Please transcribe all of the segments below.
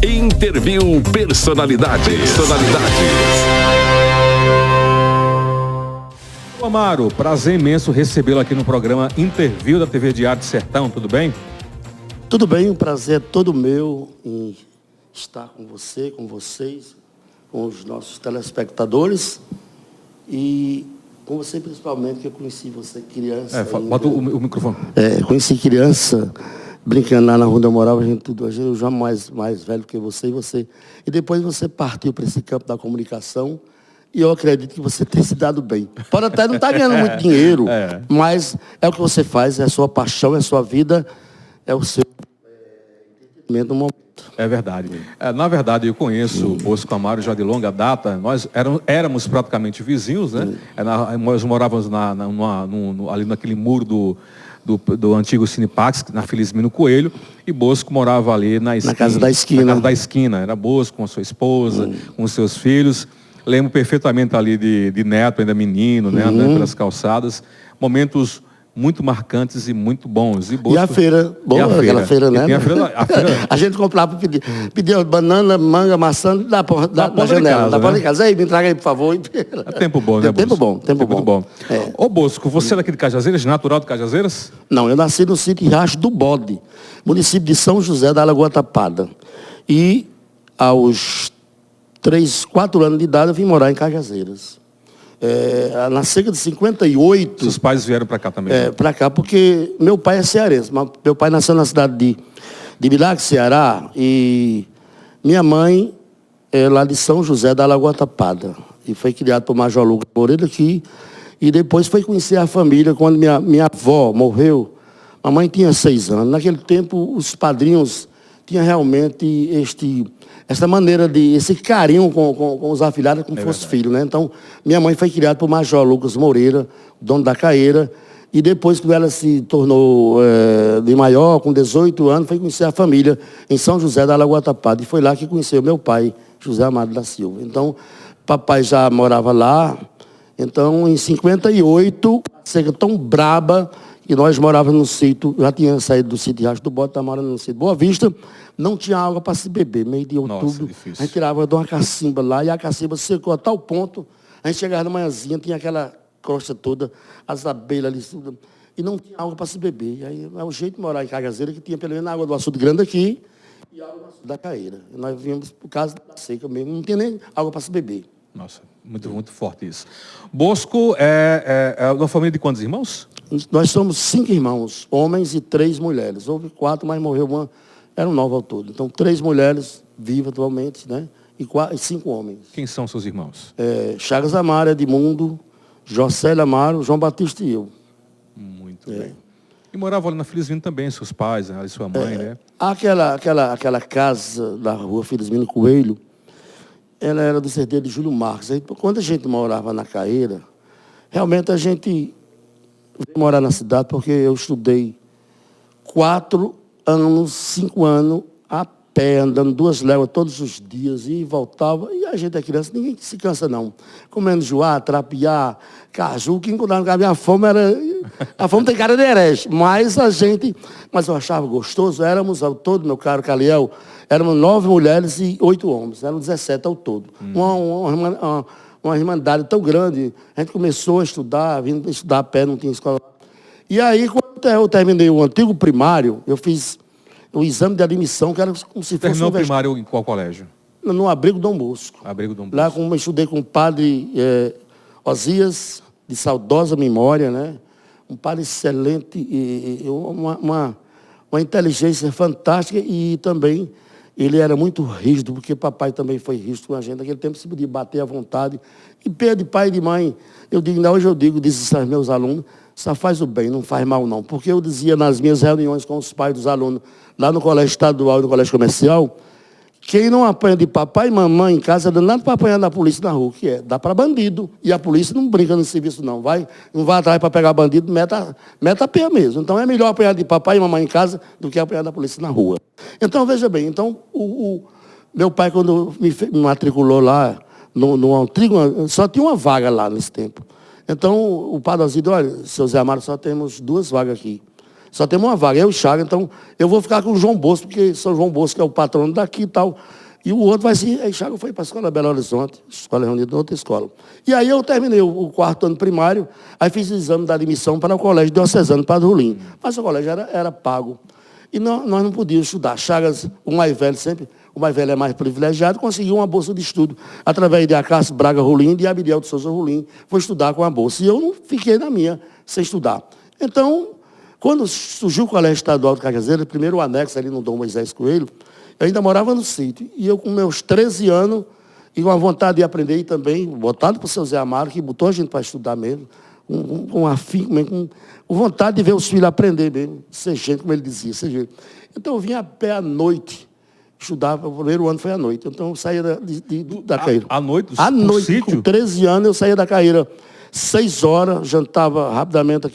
Interview Personalidades. Amaro, prazer imenso recebê-lo aqui no programa Interview da TV Diário de Sertão, tudo bem? Tudo bem, um prazer todo meu em estar com você, com vocês, com os nossos telespectadores e com você principalmente, que eu conheci você criança. Bota o microfone. Conheci criança, brincando lá na rua onde eu morava, eu já mais velho que você e você. E depois você partiu para esse campo da comunicação e eu acredito que você tem se dado bem. Pode até não estar ganhando muito dinheiro, mas é o que você faz, é a sua paixão, é a sua vida, é o seu entendimento no momento. É verdade. Na verdade, eu conheço o Bosco Amaro já de longa data. Nós éramos praticamente vizinhos, né? Nós morávamos ali naquele muro do antigo Cinepax, na Felizmino Coelho, e Bosco morava ali na casa da esquina. Na casa da esquina. Era Bosco com a sua esposa, com os seus filhos. Lembro perfeitamente ali de Neto, ainda menino, né? Andando pelas calçadas. Momentos muito marcantes e muito bons. E a feira, boa, aquela feira, né? A gente comprava, pedia banana, manga, maçã da janela, da porta de casa. Aí, me traga aí, por favor. É tempo bom, né, Bosco? Tempo bom. Ô, Bosco, você é daqui de Cajazeiras, natural de Cajazeiras? Não, eu nasci no sítio Riacho do Bode, município de São José da Lagoa Tapada. E aos 3, 4 anos de idade eu vim morar em Cajazeiras. Na cerca de 58... Seus pais vieram para cá também? Para cá, porque meu pai é cearense. Meu pai nasceu na cidade de Milagre, Ceará, e minha mãe é lá de São José da Lagoa Tapada. E foi criado por Major Lucas Moreira aqui. E depois foi conhecer a família quando minha avó morreu. A mãe tinha 6 anos. Naquele tempo, os padrinhos tinham realmente essa maneira esse carinho com os afilhados como fosse filho, né? Então, minha mãe foi criada por Major Lucas Moreira, dono da Caeira, e depois que ela se tornou de maior, com 18 anos, foi conhecer a família em São José da Lagoa Tapada, e foi lá que conheceu meu pai, José Amado da Silva. Então, papai já morava lá, então, em 58, seca tão braba, e nós morávamos no sítio, já tinha saído do sítio Riacho do Bode, estava morando no sítio Boa Vista, não tinha água para se beber. Meio de outubro, a gente tirava de uma cacimba lá, e a cacimba secou a tal ponto, a gente chegava de manhãzinha, tinha aquela crosta toda, as abelhas ali, tudo, e não tinha água para se beber. E aí é o jeito de morar em Cagazeira, que tinha pelo menos água do açude grande aqui, e água do açude da Caeira. E nós viemos por causa da seca mesmo, não tinha nem água para se beber. Nossa, muito forte isso. Bosco é uma família de quantos irmãos? Nós somos 5 irmãos, homens e 3 mulheres. Houve 4, mas morreu uma, eram 9 ao todo. Então, 3 mulheres vivas atualmente, né? E 5 homens. Quem são seus irmãos? Chagas Amaro, Edmundo, Jocélio Amaro, João Batista e eu. Muito bem. E moravam ali na Felizmino também, seus pais, e sua mãe, né? Aquela casa da rua Felizmino Coelho, ela era do cerdeiro de Júlio Marques. Aí, quando a gente morava na Caeira, realmente a gente veio morar na cidade porque eu estudei 4 anos, 5 anos a pé, andando 2 léguas todos os dias e voltava. E a gente é criança, ninguém se cansa não. Comendo joá, trapiá, caju, que encontrava no caminho, a fome tem cara de herege. Mas eu achava gostoso, éramos ao todo, meu caro Caliel, éramos 9 mulheres e 8 homens, eram 17 ao todo. Uma irmandade tão grande, a gente começou a estudar, vindo estudar a pé, não tinha escola. E aí, quando eu terminei o antigo primário, eu fiz o exame de admissão, que era como se fosse... Terminou o primário em qual colégio? No Abrigo Dom Bosco. Abrigo Dom Bosco. Lá eu estudei com o padre Osias, de saudosa memória, né? Um padre excelente, uma inteligência fantástica e também... Ele era muito rígido, porque papai também foi rígido com a gente. Naquele tempo se podia bater à vontade. E pé de pai e de mãe, hoje eu digo, dizem aos meus alunos, só faz o bem, não faz mal não. Porque eu dizia nas minhas reuniões com os pais dos alunos, lá no colégio estadual e no colégio comercial, quem não apanha de papai e mamãe em casa, não dá nada para apanhar da polícia na rua, que dá para bandido. E a polícia não brinca nesse serviço não, não vai atrás para pegar bandido, mete a pé mesmo. Então é melhor apanhar de papai e mamãe em casa do que apanhar da polícia na rua. Então, veja bem, meu pai, quando me matriculou lá, no antigo, só tinha uma vaga lá nesse tempo. Então, o padre Osídio, olha, seu Zé Amaro, só temos 2 vagas aqui. Só temos uma vaga, eu e o Chagas, então eu vou ficar com o João Bosco, porque São João Bosco é o patrono daqui e tal. E o outro vai ser... Aí Chagas foi para a escola Belo Horizonte, escola reunida em outra escola. E aí eu terminei o 4º ano primário, aí fiz o exame da admissão para o colégio diocesano Padre Rolim. Mas o colégio era pago. E nós não podíamos estudar. Chagas, o mais velho sempre, o mais velho é mais privilegiado, conseguiu uma bolsa de estudo através de Acácio Braga Rolim e de Abdiel de Souza Rolim. Foi estudar com a bolsa. E eu não fiquei na minha sem estudar. Então, quando surgiu o Colégio Estadual de Cajazeiras, primeiro o anexo ali no Dom Moisés Coelho, eu ainda morava no sítio. E eu, com meus 13 anos, e com a vontade de aprender, e também, botado para o seu Zé Amaro, que botou a gente para estudar mesmo, com afinco, com vontade de ver os filhos aprender mesmo, ser gente, como ele dizia, ser gente. Então eu vinha a pé à noite, estudava, o primeiro ano foi à noite. Então eu saía da Caíra. À noite? À noite, sítio? com 13 anos, eu saía da Caíra 6 horas, jantava rapidamente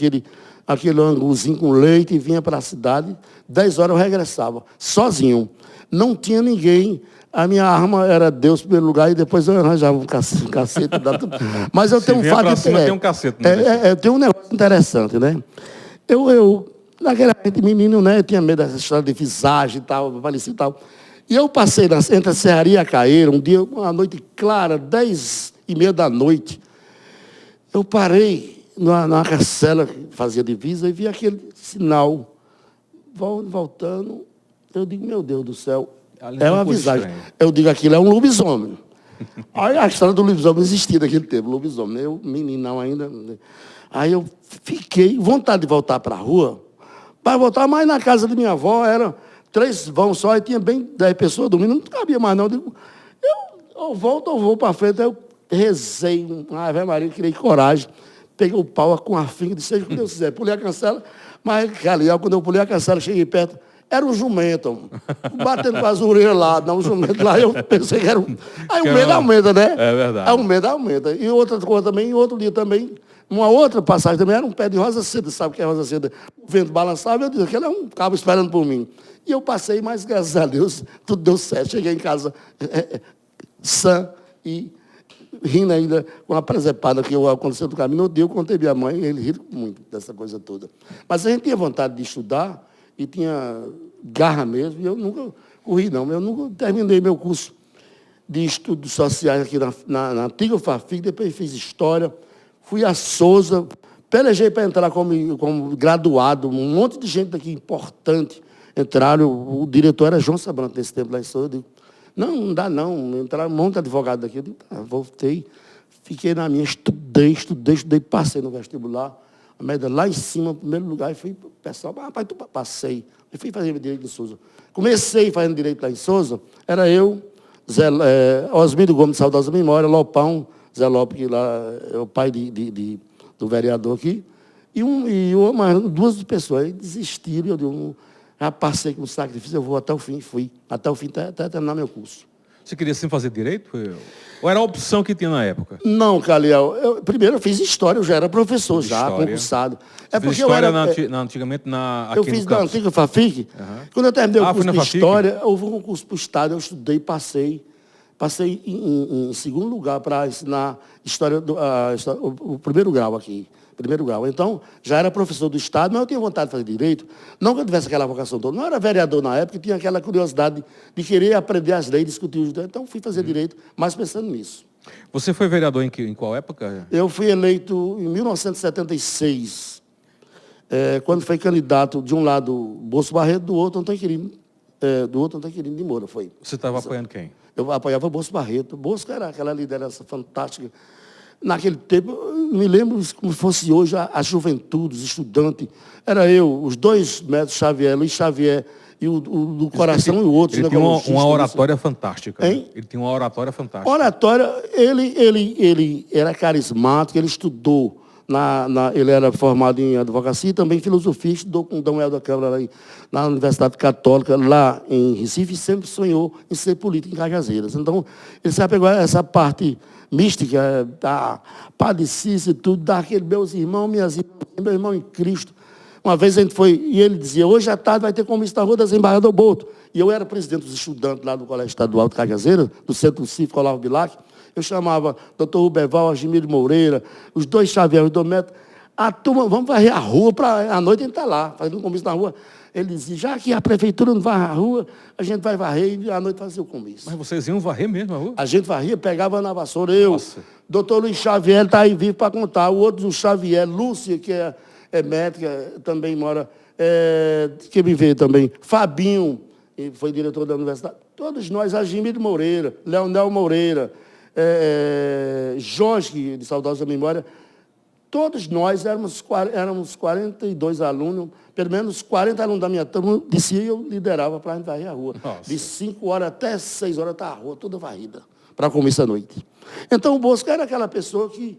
aquele anguzinho com leite e vinha para a cidade. 10 horas eu regressava, sozinho. Não tinha ninguém. A minha arma era Deus em primeiro lugar e depois eu arranjava um cacete. Mas eu tenho um fato... Tem um cacete. Eu tenho um negócio interessante, né? Naquela menino, né? Eu tinha medo dessa história de visagem e tal, parecia e tal. E eu passei entre a Serraria e a Caeira, um dia, uma noite clara, 10h30 da noite. Eu parei na cancela que fazia divisa e vi aquele sinal voltando. Eu digo, meu Deus do céu, é uma visagem. Eu digo, aquilo é um lobisomem. Aí a história do lobisomem existia naquele tempo, lobisomem. Eu, meninão ainda. Aí eu fiquei, vontade de voltar para a rua, para voltar, mas na casa de minha avó era 3 vão só, e tinha bem 10 pessoas dormindo, não cabia mais não. Eu digo, eu volto ou vou para frente. Aí eu rezei, uma Ave Maria, criei coragem, peguei o pau com a finca, disse, seja o que Deus quiser, pulei a cancela, mas quando eu pulei a cancela, cheguei perto, era um jumento, batendo com as orelhas lá, não, um jumento lá, eu pensei que era um... Aí o medo aumenta, né? É verdade. Aí o medo aumenta. E outra coisa também, outro dia também, uma outra passagem também, era um pé de rosa seda, sabe o que é rosa seda? O vento balançava, eu disse, aquele é um cabo esperando por mim. E eu passei, mas graças a Deus, tudo deu certo. Cheguei em casa sã e rindo ainda com a presepada que aconteceu do caminho. No dia eu contei minha mãe, e ele riu muito dessa coisa toda. Mas a gente tinha vontade de estudar e tinha garra mesmo, e eu nunca corri, não. Eu nunca terminei meu curso de estudos sociais aqui na antiga FAFIC, depois fiz História, fui a Souza, pelejei para entrar como graduado, um monte de gente daqui importante entraram, o diretor era João Sabranto nesse tempo lá em Souza, eu digo, não dá não, entraram um monte de advogado daqui, eu digo, voltei, fiquei na minha, estudei, passei no vestibular, a média lá em cima, em primeiro lugar, e fui, o pessoal, rapaz, tu passei. Eu fui fazer direito em Souza. Comecei fazendo direito lá em Souza, era eu, Osmildo Gomes, saudosa memória, Lopão, Zé Lopes, que lá é o pai do vereador aqui, e mais 2 pessoas, aí desistiram, eu digo, já passei com o sacrifício, eu vou até o fim, fui, até o fim, até terminar meu curso. Você queria sempre fazer direito? Ou era a opção que tinha na época? Não, Caliel. Primeiro eu fiz História, eu já era professor, concursado. Você fez História antigamente aqui eu fiz na antiga FAFIC. Quando eu terminei o curso de História, houve um concurso para o Estado, eu estudei, passei em segundo lugar para ensinar História, o primeiro grau aqui. Primeiro grau. Então, já era professor do Estado, mas eu tinha vontade de fazer direito. Não que eu tivesse aquela vocação toda. Não era vereador na época, tinha aquela curiosidade de querer aprender as leis, discutir os direitos. Então, fui fazer direito, mas pensando nisso. Você foi vereador em qual época? Eu fui eleito em 1976, quando foi candidato, de um lado, Bolso Barreto, do outro, Antônio Quirino de Moura. Foi. Você estava apoiando quem? Eu apoiava Bolso Barreto. Bolso era aquela liderança fantástica. Naquele tempo, eu me lembro como fosse hoje, a juventude, os estudantes. Era eu, os 2 médicos Xavier, Luiz Xavier, e o do coração e o outro. Ele tinha uma oratória fantástica. Hein? Ele tinha uma oratória fantástica. Oratória, ele era carismático, ele estudou, ele era formado em advocacia e também em filosofia, estudou com Dom Helder Câmara na Universidade Católica, lá em Recife, e sempre sonhou em ser político em Cajazeiras. Então, ele se apegou a essa parte mística, da padecência e tudo, daquele meus irmãos, minhas irmãs, meu irmão em Cristo. Uma vez a gente foi, e ele dizia, hoje à tarde vai ter comício na Rua das Embaixador Boto. E eu era presidente dos estudantes lá do Colégio Estadual de Cajazeiras, do Centro Cívico Olavo Bilac. Eu chamava Dr. Ruberval, Argimiro Moreira, os 2 Xavier, os Dométrico. A turma, vamos varrer a rua, à noite a gente está lá, fazendo um comício na rua. Ele dizia, já que a prefeitura não varre a rua, a gente vai varrer e à noite fazer o comício. Mas vocês iam varrer mesmo a rua? A gente varria, pegava na vassoura, eu. Nossa. Doutor Luiz Xavier está aí vivo para contar. O outro, o Xavier, Lúcia, que é médica, também mora, que me vê também. Fabinho, foi diretor da universidade. Todos nós, Agimir Moreira, Leonel Moreira, Jorge, de saudosa memória, todos nós éramos 42 alunos, pelo menos 40 alunos da minha turma, disse eu liderava para a gente varrer a rua. Nossa. De 5 horas até 6 horas está a rua toda varrida, para comício à noite. Então o Bosco era aquela pessoa que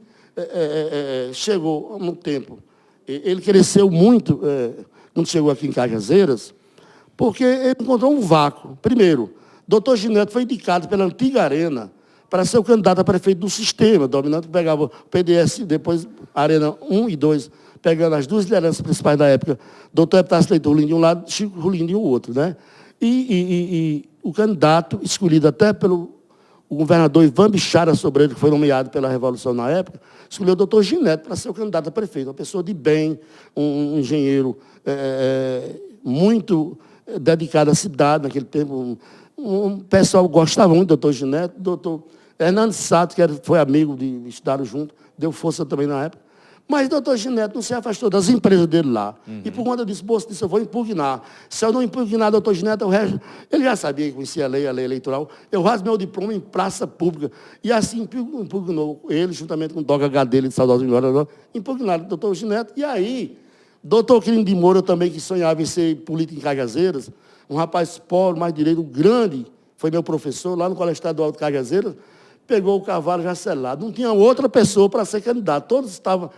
chegou no tempo. Ele cresceu muito quando chegou aqui em Cajazeiras, porque ele encontrou um vácuo. Primeiro, doutor Gineto foi indicado pela antiga Arena para ser o candidato a prefeito do sistema, dominante, pegava o PDS, depois Arena 1 e 2, pegando as duas lideranças principais da época, doutor Epitácio Leite Rolim de um lado, Chico Rolim de um outro. Né? E o candidato, escolhido até pelo governador Ivan Bichara Sobreiro, que foi nomeado pela Revolução na época, escolheu o doutor Gineto para ser o candidato a prefeito, uma pessoa de bem, um engenheiro muito dedicado à cidade naquele tempo. Um pessoal gostava muito do doutor Gineto, doutor Hernando Sato, que foi amigo de estudar junto, deu força também na época. Mas o doutor Gineto não se afastou das empresas dele lá. E por conta disso, Bosco disse, eu vou impugnar. Se eu não impugnar o doutor Gineto, o resto... Ele já sabia que conhecia a lei eleitoral. Eu rasguei meu diploma em praça pública. E assim impugnou ele, juntamente com o Doga H dele, de saudosa memória, impugnaram o doutor Gineto. E aí, doutor Quirino de Moura também, que sonhava em ser político em Cajazeiras, um rapaz pobre, mais direito, grande, foi meu professor lá no Colégio Estadual de Cajazeiras, pegou o cavalo já selado. Não tinha outra pessoa para ser candidato. Todos estavam,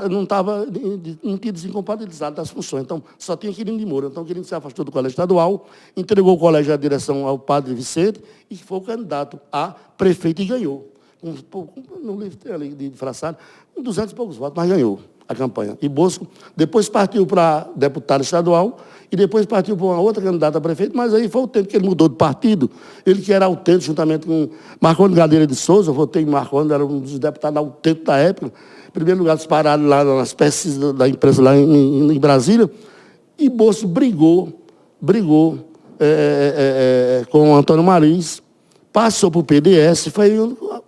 não tinham desincompatibilizado das funções. Então, só tinha Quirino de Moura. Então, Quirino se afastou do Colégio Estadual, entregou o colégio à direção ao padre Vicente e foi o candidato a prefeito e ganhou. No livro ali de fraçado, 200 e poucos votos, mas ganhou a campanha. E Bosco depois partiu para deputado estadual e depois partiu para uma outra candidata a prefeito, mas aí foi o tempo que ele mudou de partido, ele que era autêntico, juntamente com Marconi Gadeira de Souza, eu votei em Marconi, era um dos deputados autênticos da época, em primeiro lugar disparado lá nas pesquisas da imprensa lá em Brasília, e Bosco brigou com o Antônio Mariz, passou para o PDS,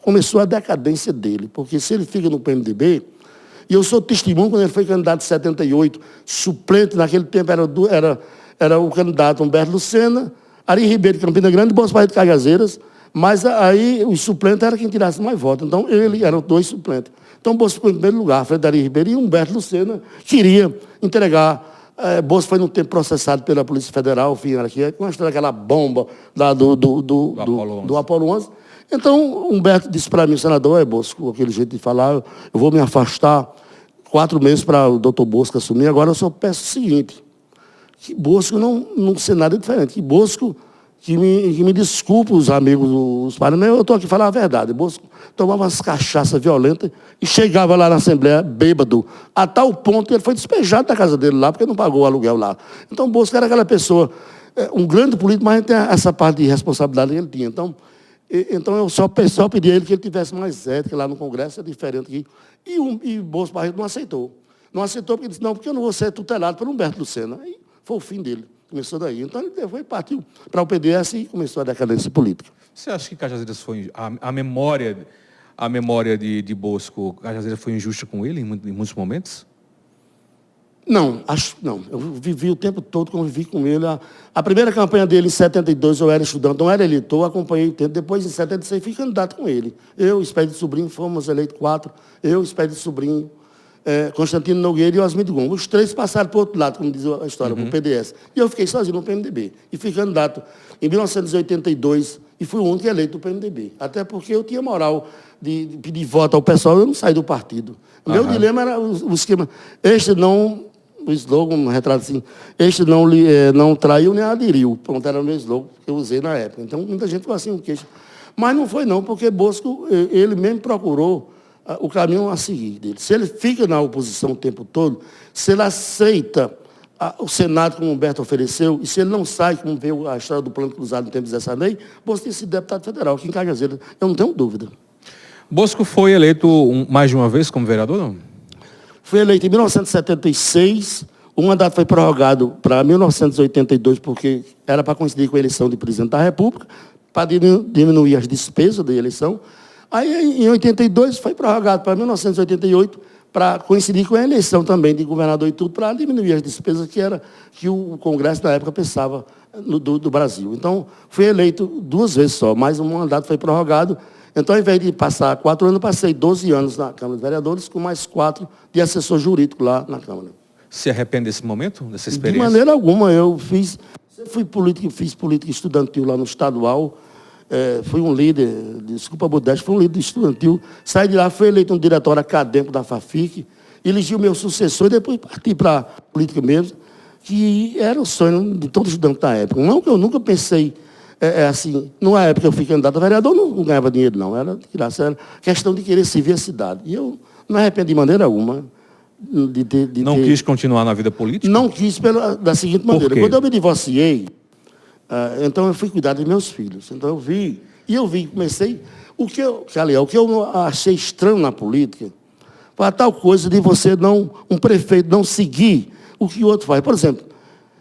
começou a decadência dele, porque se ele fica no PMDB, e eu sou testemunho, quando ele foi candidato em 78, suplente, naquele tempo era o candidato Humberto Lucena, Ari Ribeiro de Campina Grande e Bons Barreto de Cajazeiras, mas aí o suplente era quem tirasse mais votos. Então, ele eram 2 suplentes. Então, Bosco ficou em primeiro lugar, frente a Ari Ribeiro, e Humberto Lucena queria entregar. Bosco foi no tempo processado pela Polícia Federal, aquela bomba lá do Apolo 11. Então, Humberto disse para mim, senador, Bosco, com aquele jeito de falar, eu vou me afastar 4 meses para o doutor Bosco assumir. Agora eu só peço o seguinte, que Bosco não ser nada diferente, que Bosco, que me desculpe os amigos dos parentes, mas eu estou aqui falando a verdade. Bosco tomava umas cachaças violentas e chegava lá na Assembleia bêbado, a tal ponto que ele foi despejado da casa dele lá, porque não pagou o aluguel lá. Então, Bosco era aquela pessoa, um grande político, mas tem essa parte de responsabilidade que ele tinha. Então eu só pedi a ele que ele tivesse mais ética lá no Congresso, é diferente aqui. E Bosco Barreto não aceitou. Não aceitou porque disse, não, porque eu não vou ser tutelado por Humberto Lucena. Aí foi o fim dele. Começou daí. Então ele partiu para o PDS e começou a decadência política. Você acha que Cajazeiras foi... A memória de Bosco, Cajazeiras foi injusta com ele em muitos momentos? Não, não. Eu vivi o tempo todo, convivi com ele. A primeira campanha dele, em 72, eu era estudante, não era eleitor, acompanhei o tempo. Depois, em 76, fui candidato com ele. Eu, Expedito Sobrinho, fomos eleitos 4. Eu, Expedito Sobrinho, Constantino Nogueira e Osmir Gomes. Os 3 passaram para o outro lado, como diz a história, para o PDS. E eu fiquei sozinho no PMDB. E fui candidato em 1982 e fui o único eleito do PMDB. Até porque eu tinha moral de pedir voto ao pessoal, eu não saí do partido. O meu dilema era o esquema. O slogan, um retrato assim, não traiu nem aderiu. Pronto, era o meu slogan que eu usei na época. Então, muita gente ficou assim, queixa. Mas não foi não, porque Bosco, ele mesmo procurou o caminho a seguir dele. Se ele fica na oposição o tempo todo, se ele aceita o Senado, como o Humberto ofereceu, e se ele não sai, como veio a história do plano cruzado no tempo dessa lei, Bosco tem sido deputado federal aqui em Cajazeiras. Eu não tenho dúvida. Bosco foi eleito mais de uma vez como vereador, não? Fui eleito em 1976, o mandato foi prorrogado para 1982, porque era para coincidir com a eleição de presidente da República, para diminuir as despesas da eleição. Aí, em 82, foi prorrogado para 1988, para coincidir com a eleição também de governador e tudo, para diminuir as despesas que o Congresso, na época, pensava do Brasil. Então, fui eleito 2 vezes só, mas o mandato foi prorrogado. Então, ao invés de passar 4 anos, passei 12 anos na Câmara de Vereadores, com mais 4 de assessor jurídico lá na Câmara. Se arrepende desse momento, dessa experiência? De maneira alguma. Fiz política estudantil lá no estadual, fui um líder, desculpa a modéstia, fui um líder estudantil, saí de lá, fui eleito um diretor acadêmico da FAFIC, elegi o meu sucessor e depois parti para a política mesmo, que era o sonho de todo estudante da época. Não que eu nunca pensei, assim, numa época eu fui candidato a vereador, não ganhava dinheiro não, era questão de querer servir a cidade. E eu não me arrependi de maneira alguma. Não quis continuar na vida política? Não quis da seguinte maneira. Quando eu me divorciei, então eu fui cuidar dos meus filhos. Então comecei. O que eu achei estranho na política foi a tal coisa de um prefeito não seguir o que o outro faz. Por exemplo,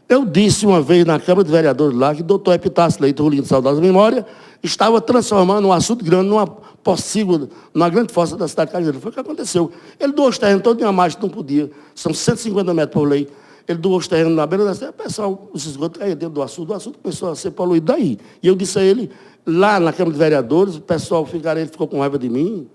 eu disse uma vez na Câmara de Vereadores lá que o doutor Epitácio Leite Rolim de Saudosa Memória estava transformando um açude grande numa grande fossa da cidade de Cajueiro. Foi o que aconteceu. Ele doou os terrenos todos em uma margem, não podia. São 150 metros por lei. Ele doou os terrenos na beira da cidade. O pessoal, os esgotos caíam dentro do açude. O açude começou a ser poluído daí. E eu disse a ele, lá na Câmara de Vereadores, o pessoal ele ficou com raiva de mim,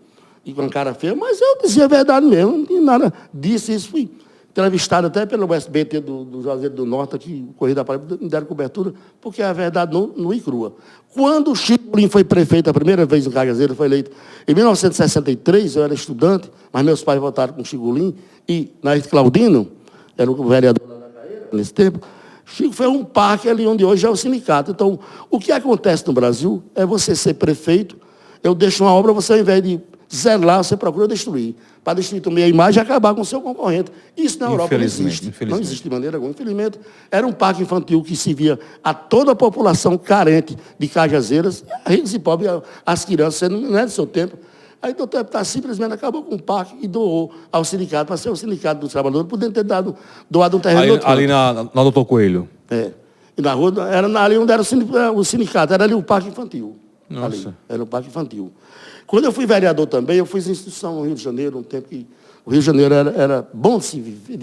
e com cara feia, mas eu dizia a verdade mesmo, não tinha nada. Disse isso, fui entrevistado até pelo SBT do Juazeiro do Norte, aqui, o Correio da Paraíba, me deram cobertura, porque a verdade não ia crua. Quando o Chico Lim foi prefeito a primeira vez em Cagazeiro, foi eleito em 1963, eu era estudante, mas meus pais votaram com o Chico Lim, e Nair Claudino, era o vereador da Caeira, nesse tempo, Chico foi um parque ali onde hoje é o sindicato. Então, o que acontece no Brasil é você ser prefeito, eu deixo uma obra, você ao invés de zelar, você procura destruir. Para destruir também a imagem e acabar com o seu concorrente. Isso na Europa não existe. Não existe de maneira alguma. Infelizmente, era um parque infantil que servia a toda a população carente de Cajazeiras, ricos e pobres, as crianças, não é do seu tempo. Aí o doutor Epitácio simplesmente acabou com o parque e doou ao sindicato, para ser o sindicato dos trabalhadores, podendo ter doado um terreno. Ali na Doutor Coelho. E na rua, ali onde era o sindicato, era ali o parque infantil. Nossa. Ali, era o parque infantil. Quando eu fui vereador também, eu fiz instituição no Rio de Janeiro, um tempo que o Rio de Janeiro era bom de se viver.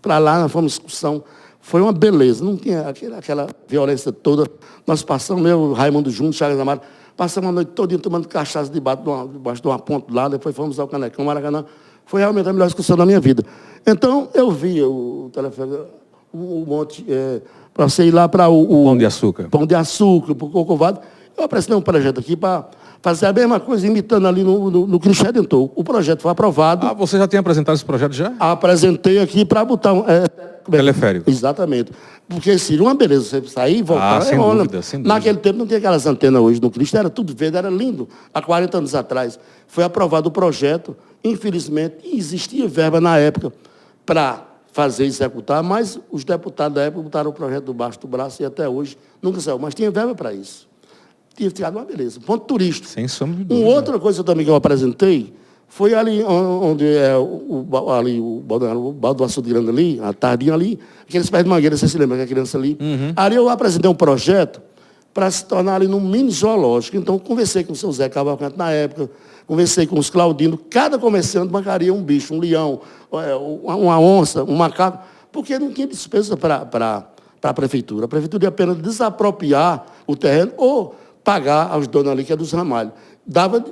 Para lá, nós fomos excursão. Foi uma beleza, não tinha aquela violência toda. Nós passamos, eu, Raimundo Júnior, Chagas Amaro, passamos a noite toda tomando cachaça debaixo de uma ponte lá, depois fomos ao Canecão, Maracanã. Foi realmente a melhor excursão da minha vida. Então, eu vi o telefone, o monte, para você ir lá para o Pão de Açúcar. Pão de Açúcar, para o Corcovado. Eu apresentei um projeto aqui para fazer a mesma coisa, imitando ali no Cristo Redentor. O projeto foi aprovado. Ah, você já tem apresentado esse projeto já? Apresentei aqui para botar teleférico. Exatamente. Porque seria uma beleza você sair e voltar. Sem dúvida. Naquele tempo não tinha aquelas antenas hoje no Cristo, era tudo verde, era lindo. Há 40 anos atrás. Foi aprovado o projeto, infelizmente, existia verba na época para fazer e executar, mas os deputados da época botaram o projeto debaixo do braço e até hoje nunca saiu. Mas tinha verba para isso. Tinha ficado uma beleza. Ponto turístico. Sem sombra de dúvida. Uma outra coisa também que eu apresentei foi ali onde é o balde do açude grande ali, a tardinha ali, aqueles pés de mangueira, você se lembra que a criança ali. Uhum. Ali eu apresentei um projeto para se tornar ali num mini zoológico. Então, conversei com o seu Zé Cavalcante na época, conversei com os Claudinos, cada comerciante bancaria um bicho, um leão, uma onça, um macaco, porque não tinha despesa para a prefeitura. A prefeitura ia apenas desapropriar o terreno ou pagar aos donos ali, que é dos ramalhos. Dava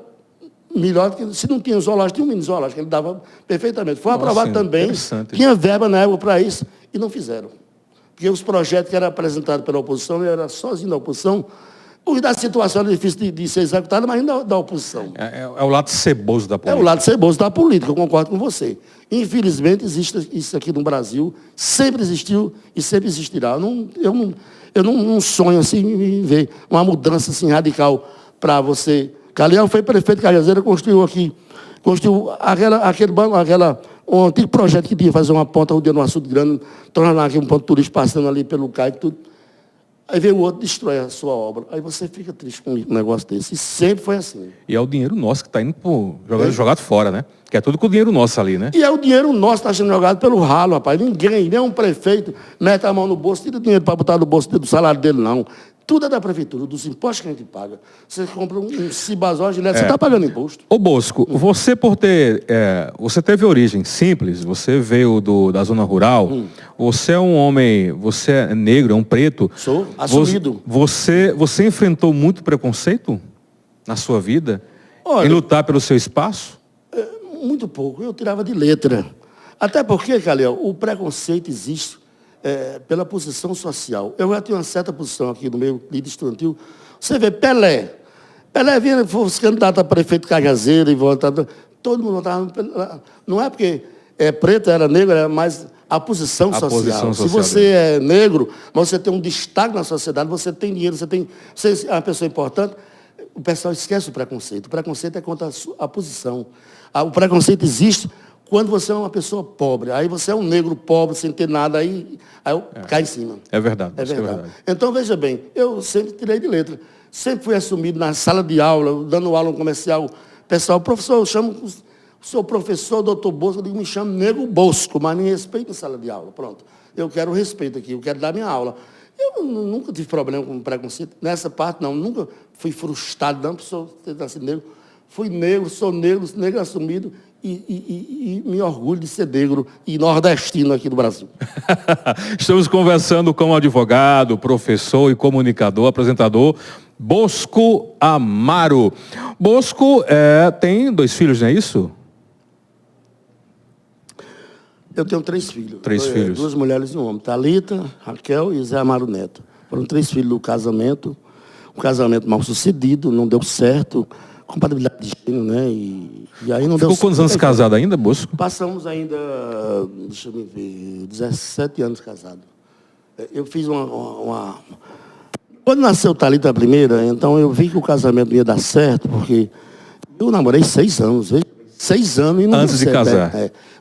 melhor, que se não tinha zoológico, tinha um mini zoológico, ele dava perfeitamente. Foi aprovado também, tinha verba na época para isso, e não fizeram. Porque os projetos que eram apresentados pela oposição, eu era sozinho da oposição, os da situação era difícil de ser executado, mas ainda da oposição. É o lado ceboso da política. É o lado ceboso da política, eu concordo com você. Infelizmente, existe isso aqui no Brasil, sempre existiu e sempre existirá. Eu não sonho assim em ver uma mudança assim, radical para você. Caliel foi prefeito de Cajazeira, construiu aquele banco, um antigo projeto que tinha fazer uma ponta rodeando um açude grande, tornar aqui um ponto turístico passando ali pelo cais e tudo. Aí vem o outro, destrói a sua obra. Aí você fica triste com um negócio desse. E sempre foi assim. E é o dinheiro nosso que está indo jogado fora, né? Que é tudo com o dinheiro nosso ali, né? E é o dinheiro nosso que está sendo jogado pelo ralo, rapaz. Ninguém, nem um prefeito, mete a mão no bolso, tira dinheiro para botar no bolso do salário dele, não. Tudo é da prefeitura, dos impostos que a gente paga. Você compra um cibazol, você está pagando imposto. Ô Bosco, você você teve origem simples, você veio da zona rural, você é um homem, você é negro, é um preto. Sou, assumido. Você enfrentou muito preconceito na sua vida? Olha, em lutar pelo seu espaço? Muito pouco, eu tirava de letra. Até porque, Calil, o preconceito existe pela posição social. Eu já tinha uma certa posição aqui no meu líder estudantil. Você vê, Pelé vinha, fosse candidato a prefeito Cajazeiro e voltava. Todo mundo votava. Não é porque é preto, era negro, era mais a posição social. Se você é negro, mas você tem um destaque na sociedade, você tem dinheiro, você é uma pessoa importante, o pessoal esquece o preconceito. O preconceito é contra a posição. O preconceito existe quando você é uma pessoa pobre. Aí você é um negro pobre, sem ter nada, aí cai em cima. É verdade. É verdade. Então, veja bem, eu sempre tirei de letra. Sempre fui assumido na sala de aula, dando aula no comercial. Pessoal, professor, eu chamo o seu professor, doutor Bosco, eu digo, me chamo Nego Bosco, mas me respeito em sala de aula. Pronto. Eu quero respeito aqui, eu quero dar minha aula. Eu nunca tive problema com preconceito. Nessa parte, não. Nunca fui frustrado, não, por ter nascido negro. Fui negro, sou negro assumido e me orgulho de ser negro e nordestino aqui do Brasil. Estamos conversando com o advogado, professor e comunicador, apresentador, Bosco Amaro. Bosco tem 2 filhos, não é isso? Eu tenho 3 filhos. 3 filhos. 2 mulheres e um homem. Thalita, Raquel e Zé Amaro Neto. Foram 3 filhos do casamento. Um casamento mal sucedido, não deu certo. Compatibilidade de gênero, né? E aí não deu certo. Ficou quantos anos casado ainda, Bosco? Passamos ainda, deixa eu ver, 17 anos casado. Eu fiz uma... Quando nasceu Thalita a primeira, então eu vi que o casamento ia dar certo, porque eu namorei 6 anos, veio 6 anos e não antes de casar.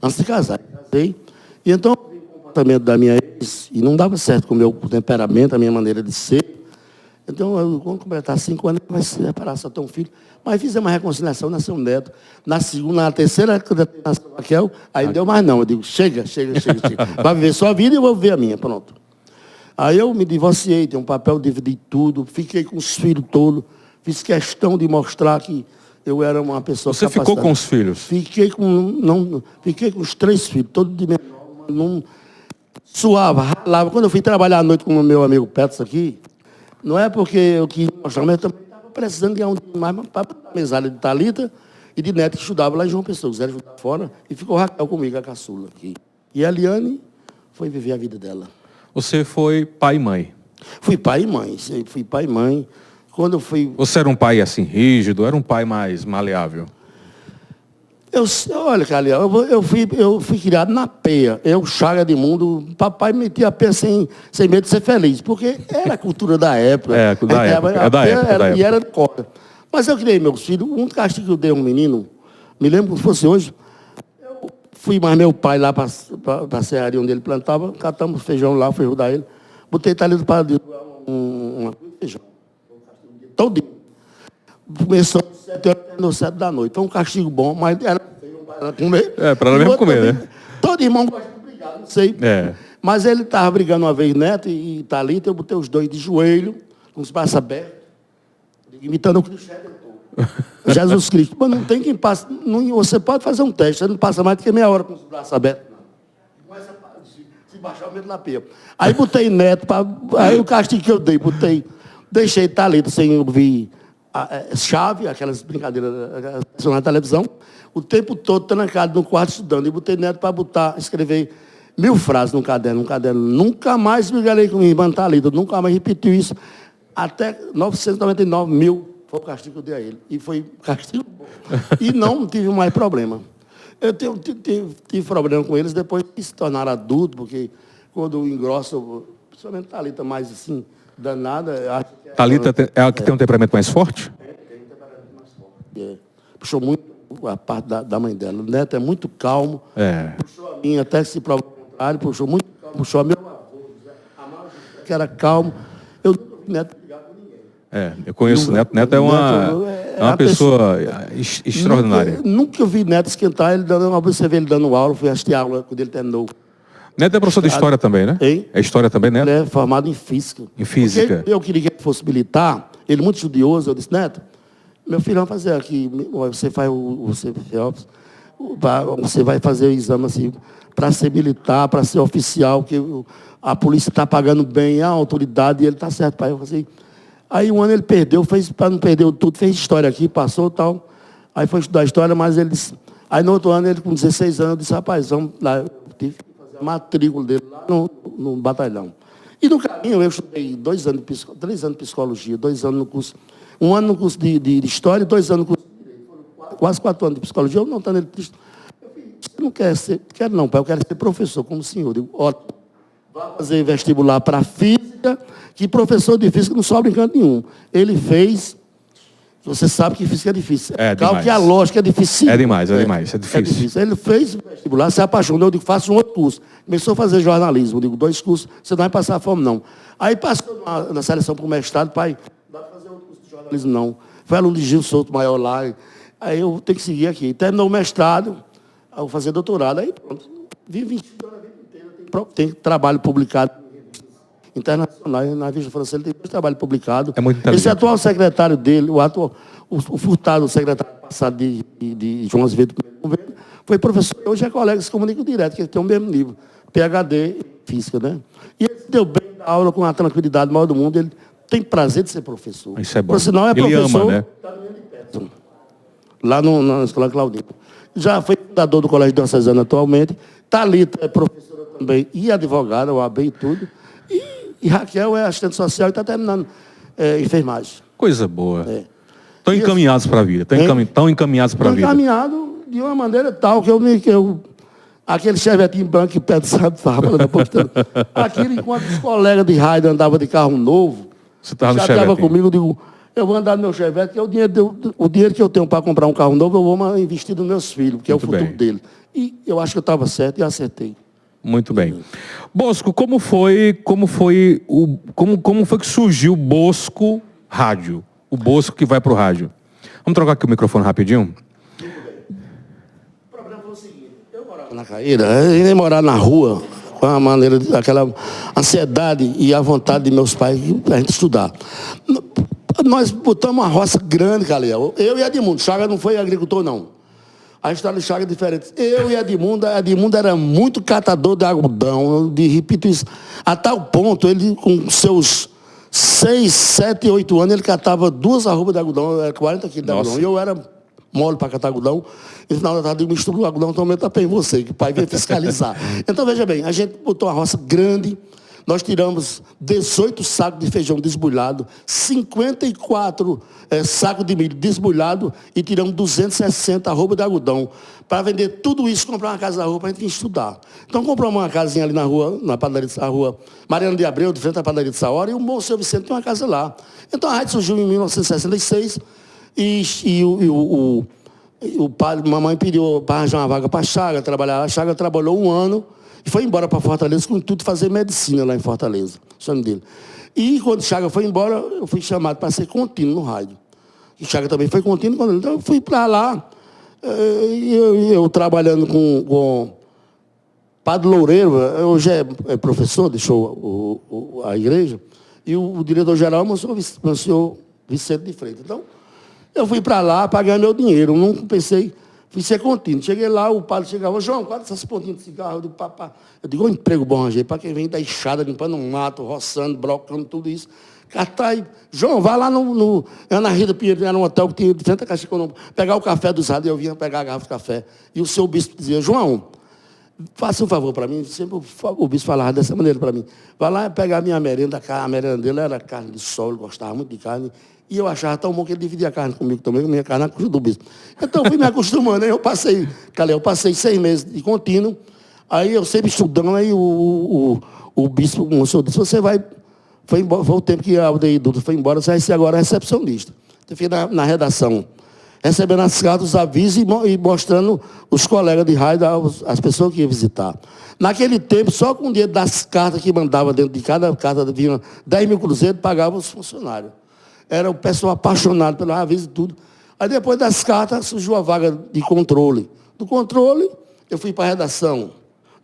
Antes de casar. Casei. E então, eu vi o comportamento da minha ex, e não dava certo com o meu temperamento, a minha maneira de ser. Então, quando completar 5 anos, vai se separar, só ter um filho. Mas fizemos uma reconciliação, nasceu um neto. Na segunda, na terceira, quando nasceu a Raquel, aí não deu mais não. Eu digo, chega. Vai viver sua vida e eu vou viver a minha, pronto. Aí eu me divorciei, tenho um papel, dividi tudo, fiquei com os filhos todos, fiz questão de mostrar que eu era uma pessoa Você capacitada. ficou com os filhos? Fiquei com os 3 filhos, todos de menor, não suava, ralava. Quando eu fui trabalhar à noite com o meu amigo Petros aqui, não é porque eu quis mostrar, mas eu também estava precisando ganhar um dinheiro mais para a mesada de Thalita e de Neto, que estudava lá em João Pessoa, quiseram ajudar fora, e ficou Raquel comigo, a caçula aqui. E a Eliane foi viver a vida dela. Você foi pai e mãe? Fui pai e mãe. Quando eu fui... Você era um pai assim rígido, era um pai mais maleável? Olha, Calil, eu fui criado na peia. Eu, chaga de mundo, papai metia a peia sem medo de ser feliz, porque era a cultura da época. Da época. E era de corda. Mas eu criei meus filhos. Um castigo que eu dei a um menino, me lembro como se fosse hoje, eu fui mais meu pai lá para a serraria onde ele plantava, catamos feijão lá, fui ajudar ele, botei talento para uma feijão. Todo dia. Começou às 7 horas, terminou 7 da noite. Foi um castigo bom, mas era para comer. Para ela mesmo comer, né? Todo irmão gosta de brigar, não sei. Mas ele estava brigando uma vez, Neto e Thalita, eu botei os 2 de joelho, com os braços abertos, imitando o Cristo Redentor. Jesus Cristo. Mas não tem quem passe. Você pode fazer um teste, você não passa mais do que meia hora com os braços abertos. Não. Começa a se baixar o medo na pia. Aí botei Neto, aí o castigo que eu dei, deixei Thalita sem ouvir chave, aquelas brincadeiras na televisão, o tempo todo trancado no quarto estudando. E botei Neto para escrever 1000 frases no caderno. Nunca mais me galei com minha irmã Thalita, nunca mais repetiu isso. Até 999 mil foi o castigo que eu dei a ele. E foi castigo bom. E não tive mais problema. Eu tive problema com eles depois de se tornar adulto, porque quando eu engrosso, principalmente Thalita mais assim, danada. Thalita é a que tem um temperamento mais forte? Tem um temperamento mais forte. Puxou muito a parte da mãe dela. O Neto é muito calmo. Puxou a minha, até que se prova o contrário, puxou muito calmo. Puxou a meu avô, que era calmo. Eu Neto. Eu conheço o Neto. Neto é uma pessoa extraordinária. Nunca vi Neto esquentar, você vê ele dando aula, fui assistir a aula quando ele terminou. Neto é professor de história também, né? Hein? É história também, Neto? Ele é formado em física. Em física. Porque eu queria que ele fosse militar, ele muito estudioso, eu disse, Neto, meu filho vai fazer aqui, você vai fazer o exame assim, para ser militar, para ser oficial, que a polícia está pagando bem, a autoridade, e ele está certo, pai. Eu falei, aí um ano ele perdeu, para não perder tudo, fez história aqui, passou e tal. Aí foi estudar história, mas ele disse. Aí no outro ano, ele com 16 anos, eu disse, rapaz, vamos lá. Eu tive que fazer a matrícula dele lá no batalhão. E no caminho eu estudei 3 anos de psicologia, 2 anos no curso, 1 ano no curso de história e 2 anos no curso de direito. Quase 4 anos de psicologia, eu não estou nele triste. Você não quer ser, quero não, pai, eu quero ser professor, como o senhor. Eu digo, ótimo, vai fazer vestibular para física, que professor de física não sobra em canto nenhum. Ele fez, você sabe que física é difícil. Demais. A lógica é difícil. É demais, é difícil. Ele fez vestibular, se apaixonou, eu digo, faça um outro curso. Começou a fazer jornalismo, eu digo, 2 cursos, você não vai passar fome, não. Aí passou na seleção para o mestrado, pai, não dá para fazer outro curso de jornalismo, não. Foi aluno de Gil Souto Maior lá, aí eu tenho que seguir aqui. Terminou o mestrado, eu vou fazer doutorado, aí pronto. Vive 20 anos a vida inteira, tem trabalho publicado internacional, na Revista Francesa, ele tem trabalho publicado. É muito inteligente. Esse atual secretário dele, o Furtado, o secretário passado de João Azevedo, foi professor, hoje é colega, se comunica direto, que ele tem o mesmo nível, PhD em física, né? E ele se deu bem da aula com a tranquilidade maior do mundo, ele tem prazer de ser professor. Isso é bom. Por sinal, é ele professor, ama, né? Lá na Escola Claudino. Já foi fundador do Colégio Diocesano atualmente. Thalita é professora também e advogada, OAB e tudo. E Raquel é assistente social e está terminando enfermagem. Coisa boa. Estão encaminhados para a vida. Estão encaminhados para a vida. Estão encaminhados de uma maneira tal que eu aquele chevetinho branco que pede sabe fábula da postando. Aquilo, enquanto os colegas de raio andavam de carro novo, você estava no já estava comigo, eu digo, eu vou andar no meu chevette, que é o dinheiro que eu tenho para comprar um carro novo, eu vou investir nos meus filhos, que é o futuro dele. E eu acho que eu estava certo e acertei. Muito bem. Bosco, como foi que surgiu o Bosco Rádio? O Bosco que vai para o rádio. Vamos trocar aqui o microfone rapidinho? O problema foi o seguinte, eu morava na Caíra, e nem morar na rua, com a maneira, aquela ansiedade e a vontade de meus pais para a gente estudar. Nós botamos uma roça grande, Caliel. Eu e Edmundo. Chaga não foi agricultor, não. A história de Chaga é diferente. Eu e Edmundo era muito catador de algodão, repito isso, a tal ponto, ele com seus 6, 7, 8 anos, ele catava 2 arrobas de algodão, 40 quilos de algodão. E eu era mole para catar algodão. E no final da tarde eu misturo o algodão, então eu tapei em você, que o pai veio fiscalizar. Então, veja bem, a gente botou uma roça grande. Nós tiramos 18 sacos de feijão desbulhado, 54 sacos de milho desbulhado e tiramos 260 arrobas de algodão. Para vender tudo isso, comprar uma casa na rua para a gente estudar. Então compramos uma casinha ali na rua, na padaria da rua Mariano de Abreu, de frente à padaria de Saora, e o bom senhor Vicente tem uma casa lá. Então a rádio surgiu em 1966 e o pai, mamãe pediu para arranjar uma vaga para a Chaga, trabalhar. A Chaga trabalhou 1 ano. E foi embora para Fortaleza com o intuito de fazer medicina lá em Fortaleza, o sonho dele. E quando o Chaga foi embora, eu fui chamado para ser contínuo no rádio. E o Chaga também foi contínuo, então eu fui para lá, eu trabalhando com Padre Loureiro, hoje é professor, deixou a igreja, e o diretor-geral é o senhor Vicente de Freitas. Então, eu fui para lá pagar meu dinheiro, eu nunca pensei... Fui ser contínuo. Cheguei lá, o padre chegava, João, qual essas pontinhas de cigarro? Eu digo, um emprego bom, arranjei, para quem vem da enxada, limpando um mato, roçando, brocando, tudo isso. Catar e... João, vai lá na Rita Pinheiro, era um hotel que tinha de frente à Caixa Econômica, pegar o café dos rádios, eu vinha pegar a garrafa de café. E o seu bispo dizia, João, faça um favor para mim. Sempre o bispo falava dessa maneira para mim. Vai lá pegar a minha merenda, a merenda dele era carne de sol, ele gostava muito de carne. E eu achava tão bom que ele dividia a carne comigo também, a minha carne na custa do bispo. Então, eu fui me acostumando. Aí eu passei 6 meses de contínuo. Aí eu sempre estudando, aí o bispo, o senhor disse, você vai... Foi o tempo que a UDI Dutra foi embora, você vai ser agora recepcionista. Eu fiquei na redação recebendo as cartas, os avisos e mostrando os colegas de rádio, as pessoas que iam visitar. Naquele tempo, só com o dinheiro das cartas que mandava dentro de cada carta, vinha 10 mil cruzeiros, pagava os funcionários. Era o pessoal apaixonado pelo aviso e tudo. Aí depois das cartas, surgiu a vaga de controle. Do controle, eu fui para a redação.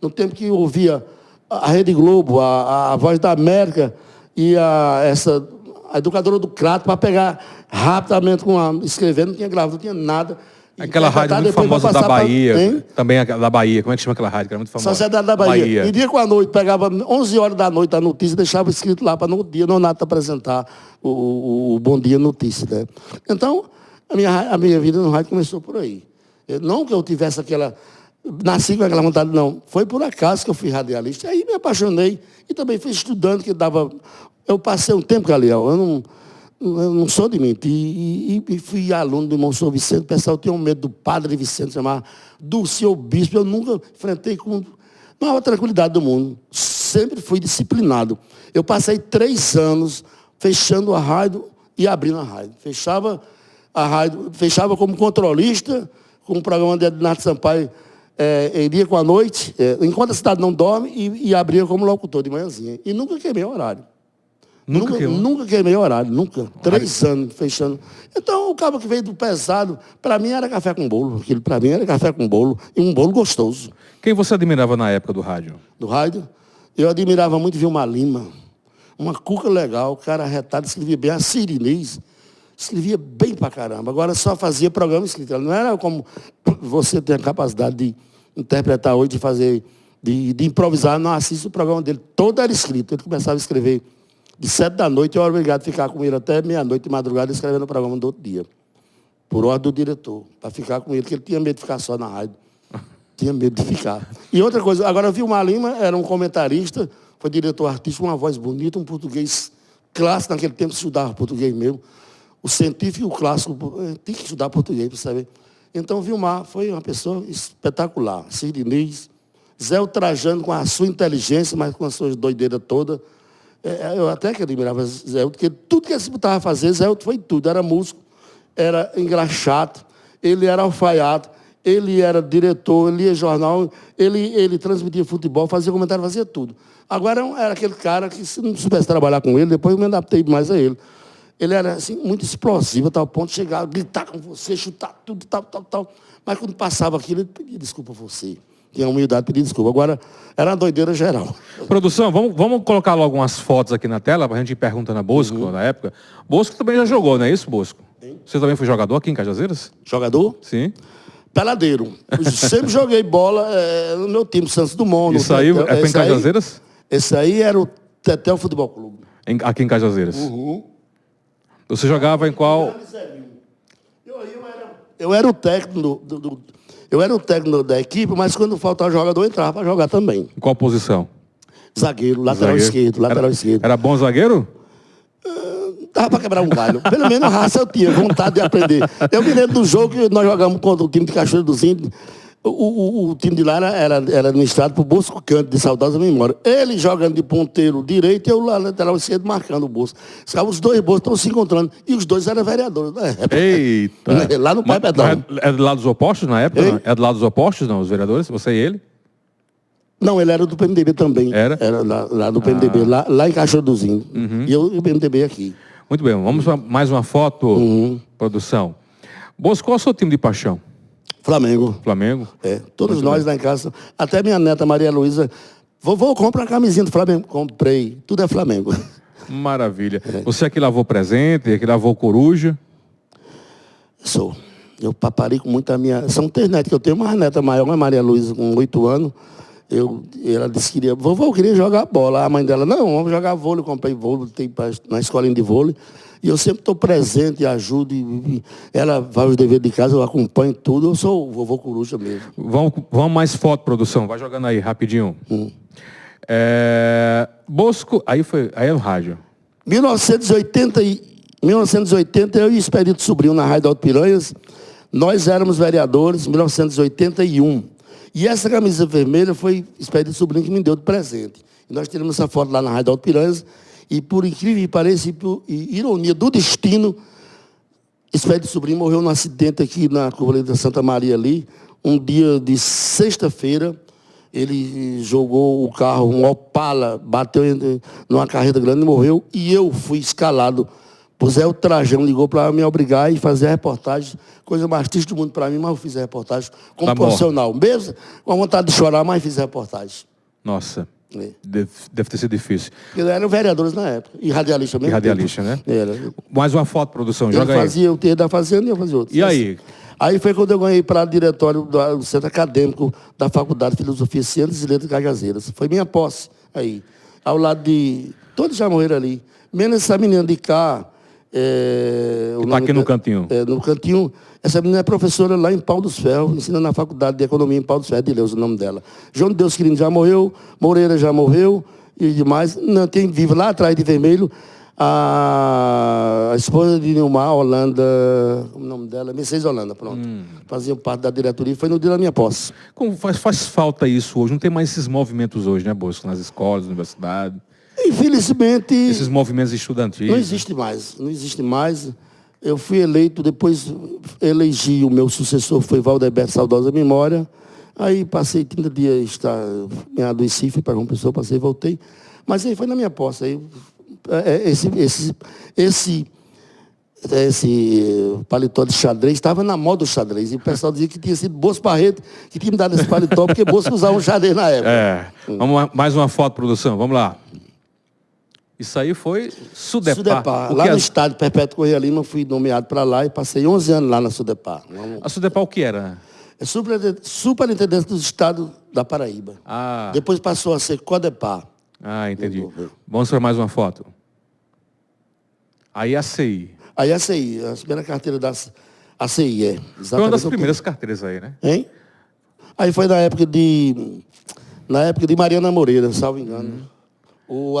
No tempo que eu ouvia a Rede Globo, a Voz da América e a educadora do Crato, para pegar rapidamente, escrevendo, não tinha gravado, não tinha nada. Aquela rádio muito famosa da Bahia, também a da Bahia, como é que chama aquela rádio? Que era muito famosa. Sociedade da Bahia. E dia com a noite, pegava 11 horas da noite a notícia, deixava escrito lá para no dia Nonato apresentar o Bom Dia Notícia. Né? Então, a minha vida no rádio começou por aí. Não que eu tivesse nasci com aquela vontade, não. Foi por acaso que eu fui radialista. Aí me apaixonei e também fui estudante que dava... Eu passei um tempo, Galeão, eu não sou de mentir. E fui aluno do irmão São Vicente. O pessoal tinha um medo do padre Vicente, chamava do seu bispo. Eu nunca enfrentei com a maior tranquilidade do mundo. Sempre fui disciplinado. Eu passei 3 anos fechando a rádio e abrindo a rádio. Fechava a rádio, fechava como controlista, com o programa de Ednato Sampaio, iria com a noite, enquanto a cidade não dorme, e abria como locutor de manhãzinha. E nunca queimei horário. Nunca queimei horário, nunca. 3 anos fechando. Então, o cabo que veio do pesado, para mim era café com bolo. Aquilo para mim era café com bolo, e um bolo gostoso. Quem você admirava na época do rádio? Do rádio? Eu admirava muito Vilmar Lima. Uma cuca legal, cara arretado, escrevia bem. A Sirinês escrevia bem pra caramba. Agora só fazia programa escrito. Ela não era como você tem a capacidade de interpretar hoje, de fazer, de improvisar. Não assiste o programa dele. Todo era escrito. Ele começava a escrever de 7 da noite, eu era obrigado a ficar com ele até meia-noite de madrugada, escrevendo o programa do outro dia. Por ordem do diretor. Para ficar com ele, porque ele tinha medo de ficar só na rádio. Tinha medo de ficar. E outra coisa, agora Vilmar Lima era um comentarista, foi diretor artístico, uma voz bonita, um português clássico, naquele tempo se estudava português mesmo. O científico e o clássico, tem que estudar português para saber. Então, Vilmar foi uma pessoa espetacular. Sirinês, Zé Trajano com a sua inteligência, mas com as suas doideiras todas. Eu até que admirava Zé, porque tudo que ele se botava a fazer, Zé foi tudo. Era músico, era engraxado, ele era alfaiate, ele era diretor, ele lia jornal, ele transmitia futebol, fazia comentário, fazia tudo. Agora era aquele cara que, se não soubesse trabalhar com ele, depois eu me adaptei mais a ele. Ele era assim, muito explosivo, a tal ponto de chegar, gritar com você, chutar tudo, tal. Mas quando passava aquilo, ele pedia desculpa a você. Tinha a humildade de pedir desculpa. Agora, era uma doideira geral. Produção, vamos colocar logo umas fotos aqui na tela, para a gente ir perguntando a Bosco, na época. Bosco também já jogou, não é isso, Bosco? Sim. Você também foi jogador aqui em Cajazeiras? Jogador? Sim. Peladeiro. Eu sempre joguei bola no meu time, Santos Dumont. Isso aí foi em Cajazeiras? Esse aí era o Tetel Futebol Clube. Aqui em Cajazeiras? Uhum. Você jogava em qual? Eu era o técnico eu era o técnico da equipe, mas quando faltava jogador, eu entrava para jogar também. Em qual posição? Zagueiro, lateral esquerdo. Era bom zagueiro? Dava para quebrar um galho. Pelo menos raça eu tinha, vontade de aprender. Eu me lembro do jogo que nós jogamos contra o time de Cachoeira dos Índios. O time de lá era administrado por Bosco Canto, de saudosa memória. Ele jogando de ponteiro direito e eu lá lateral esquerdo marcando o Bosco. Os 2 Boscos estão se encontrando. E os 2 eram vereadores da época. Eita! Lá no Pai Pedal. É do lado dos opostos na época? Não? É do lado dos opostos, não, os vereadores? Você e ele? Não, ele era do PMDB também. Era? Era lá do PMDB, lá em Cachoeira dos Índios. E eu e o PMDB aqui. Muito bem, vamos para mais uma foto, produção. Bosco, qual é o seu time de paixão? Flamengo. Flamengo? Todos muito nós bem. Lá em casa. Até minha neta Maria Luísa, vovô, compra uma camisinha do Flamengo. Comprei. Tudo é Flamengo. Maravilha. Você aqui lavou presente, aqui lavou coruja? Sou. Eu paparico muito a minha... São 3 netas que eu tenho. Uma neta maior, a Maria Luísa, com 8 anos. Ela disse que queria... Vovô, eu queria jogar bola. A mãe dela, não, vamos jogar vôlei. Comprei vôlei, na escolinha de vôlei. E eu sempre estou presente, ajudo. Ela faz os deveres de casa, eu acompanho tudo. Eu sou o vovô coruja mesmo. Vamos mais foto, produção. Vai jogando aí, rapidinho. Bosco, aí é o rádio. 1980, eu e Expedito Sobrinho na Rádio Alto Piranhas, nós éramos vereadores em 1981. E essa camisa vermelha foi Expedito Sobrinho que me deu de presente. E nós tiramos essa foto lá na Rádio Alto Piranhas. E por incrível que pareça, e por ironia do destino, esse velho sobrinho morreu num acidente aqui na curva da Santa Maria ali, um dia de sexta-feira. Ele jogou o carro, um Opala, bateu numa carreta grande e morreu. E eu fui escalado. O Zé o Trajão ligou para me obrigar e fazer a reportagem. Coisa mais triste do mundo para mim, mas eu fiz a reportagem como Tá profissional. Mesmo com vontade de chorar, mas fiz a reportagem. Nossa, É. deve ter sido difícil. Eles eram vereadores na época. E radialista mesmo. E radialista, né? Era. Mais uma foto, produção, Ele joga aí. fazia o terreiro da fazenda e eu fazia outro. E aí? Aí foi quando eu ganhei para o diretório do Centro Acadêmico da Faculdade de Filosofia, Ciências e Letras Cajazeiras. Foi minha posse aí. Ao lado de... Todos já morreram ali. Menos essa menina de cá. Que está aqui no cantinho. No cantinho. Essa menina é professora lá em Pau dos Ferros, ensina na Faculdade de Economia em Pau dos Ferros, de Leus, o nome dela. João de Deus Quirino já morreu, Moreira já morreu, e demais. Não, tem vivo lá atrás de vermelho a esposa de Nilmar Holanda, o nome dela, Mercedes Holanda, pronto. Fazia parte da diretoria e foi no dia da minha posse. Como faz falta isso hoje? Não tem mais esses movimentos hoje, né, Bosco? Nas escolas, universidades. Infelizmente... Esses movimentos estudantis. Não existe mais, não existe mais. Eu fui eleito, depois elegi o meu sucessor, foi Valdeberto Saudosa Memória. Aí passei 30 dias, me adoeci, fui para João Pessoa, passei e voltei. Mas aí foi na minha posse. Aí, esse paletó de xadrez estava na moda do xadrez. E o pessoal dizia que tinha sido Bosco Barreto que tinha me dado esse paletó, porque Bosco usava um xadrez na época. Vamos lá, mais uma foto, produção, vamos lá. Isso aí foi Sudepar. Lá no estádio Perpétuo Corrêa Lima, fui nomeado para lá e passei 11 anos lá na Sudepar. A Sudepar o que era? É Superintendência do Estado da Paraíba. Depois passou a ser Codepar. Entendi. Vamos para mais uma foto. Aí a CI. Aí a CI, a primeira carteira da CI, exatamente. Foi uma das primeiras carteiras aí, né? Hein? Aí foi na época de Mariana Moreira, salvo engano. O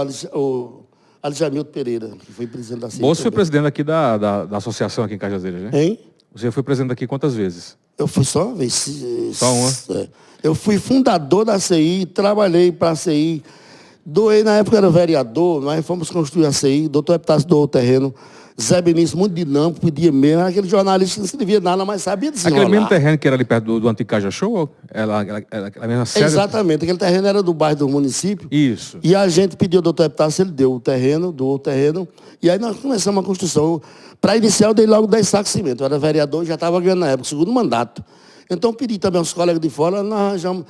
Alijamilton Pereira, que foi presidente da CI. Você foi presidente aqui da associação aqui em Cajazeiras, né? Hein? Você foi presidente aqui quantas vezes? Eu fui só uma vez. Só uma? Eu fui fundador da CI, trabalhei para a CI. Doei, na época era vereador, nós fomos construir a CI, doutor Epitácio doou o terreno. Zé Benício, muito dinâmico, pedia mesmo. Era aquele jornalista que não escrevia nada, mas sabia desenrolar. Aquele mesmo terreno que era ali perto do antigo Caja Show? A mesma sede? Exatamente, aquele terreno era do bairro do município. Isso. E a gente pediu ao doutor Epitácio, ele deu o terreno, doou o terreno. E aí nós começamos a construção. Para iniciar, eu dei logo 10 sacos de cimento. Eu era vereador e já estava ganhando na época, segundo mandato. Então pedi também aos colegas de fora, nós arranjamos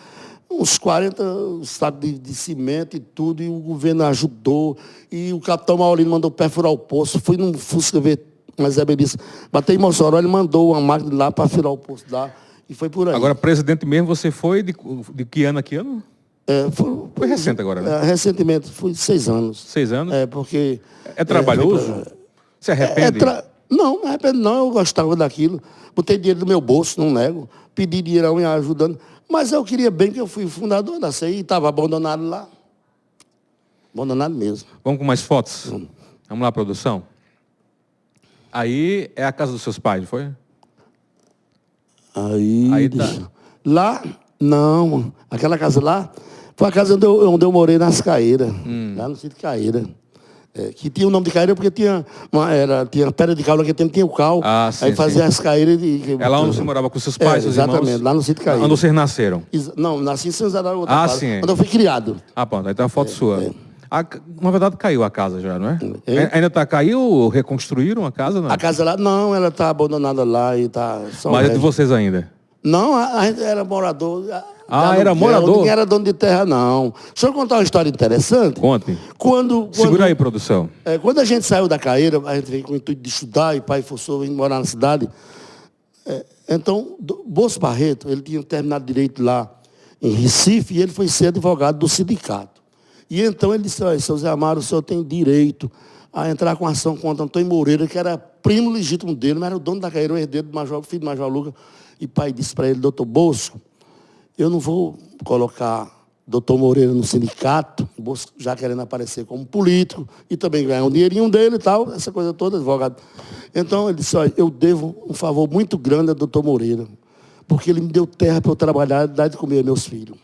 uns 40 sacos de cimento e tudo, e o governo ajudou, e o capitão Maurino mandou perfurar o poço, fui num Fusca ver, mas é beleza, batei em Mossoró, ele mandou uma máquina lá para furar o poço lá, e foi por aí. Agora, presidente mesmo, você foi de que ano a que ano? Foi recente agora, né? Recentemente, foi 6 anos. 6 anos? Porque... É trabalhoso? Você arrepende? Não, não arrependo não, eu gostava daquilo. Botei dinheiro no meu bolso, não nego, pedi dinheiro a unha ajudando. Mas eu queria bem que eu fui fundador da CI, estava abandonado lá. Abandonado mesmo. Vamos com mais fotos? Vamos lá, produção. Aí é a casa dos seus pais, foi? Aí tá. Lá, não. Aquela casa lá foi a casa onde eu morei nas Caeiras. Lá no sítio Caeira. Que tinha o nome de Caeira porque tinha pedra de cal, naquele tempo tinha o cal. Sim, aí fazia as Caeiras. É lá onde você morava com seus pais, seus irmãos? Exatamente, lá no sítio Caeira. Onde vocês nasceram? Não, nasci em São José da outra casa, sim. onde eu fui criado. Pronto, aí tem uma foto sua. Na verdade, caiu a casa já, não é? Ainda caiu, reconstruíram a casa, não? A casa lá, não, ela está abandonada lá e está... Mas é de vocês ainda? Não, a gente era morador. Era morador? Ninguém era dono de terra, não. Deixa eu contar uma história interessante. Conte. Quando Segura aí, produção. Quando a gente saiu da Caeira, a gente veio com o intuito de estudar, e pai forçou a vir morar na cidade. Então, Bosco Barreto, ele tinha terminado direito lá em Recife, e ele foi ser advogado do sindicato. E então ele disse, seu Zé Amaro, o senhor tem direito a entrar com ação contra Antônio Moreira, que era primo legítimo dele, mas era o dono da Caeira, o herdeiro do filho do Major Lucas. E pai disse para ele, doutor Bosco, eu não vou colocar doutor Moreira no sindicato, Bosco já querendo aparecer como político, e também ganhar um dinheirinho dele e tal, essa coisa toda, advogado. Então ele disse, olha, eu devo um favor muito grande a doutor Moreira, porque ele me deu terra para eu trabalhar e dar de comer a meus filhos.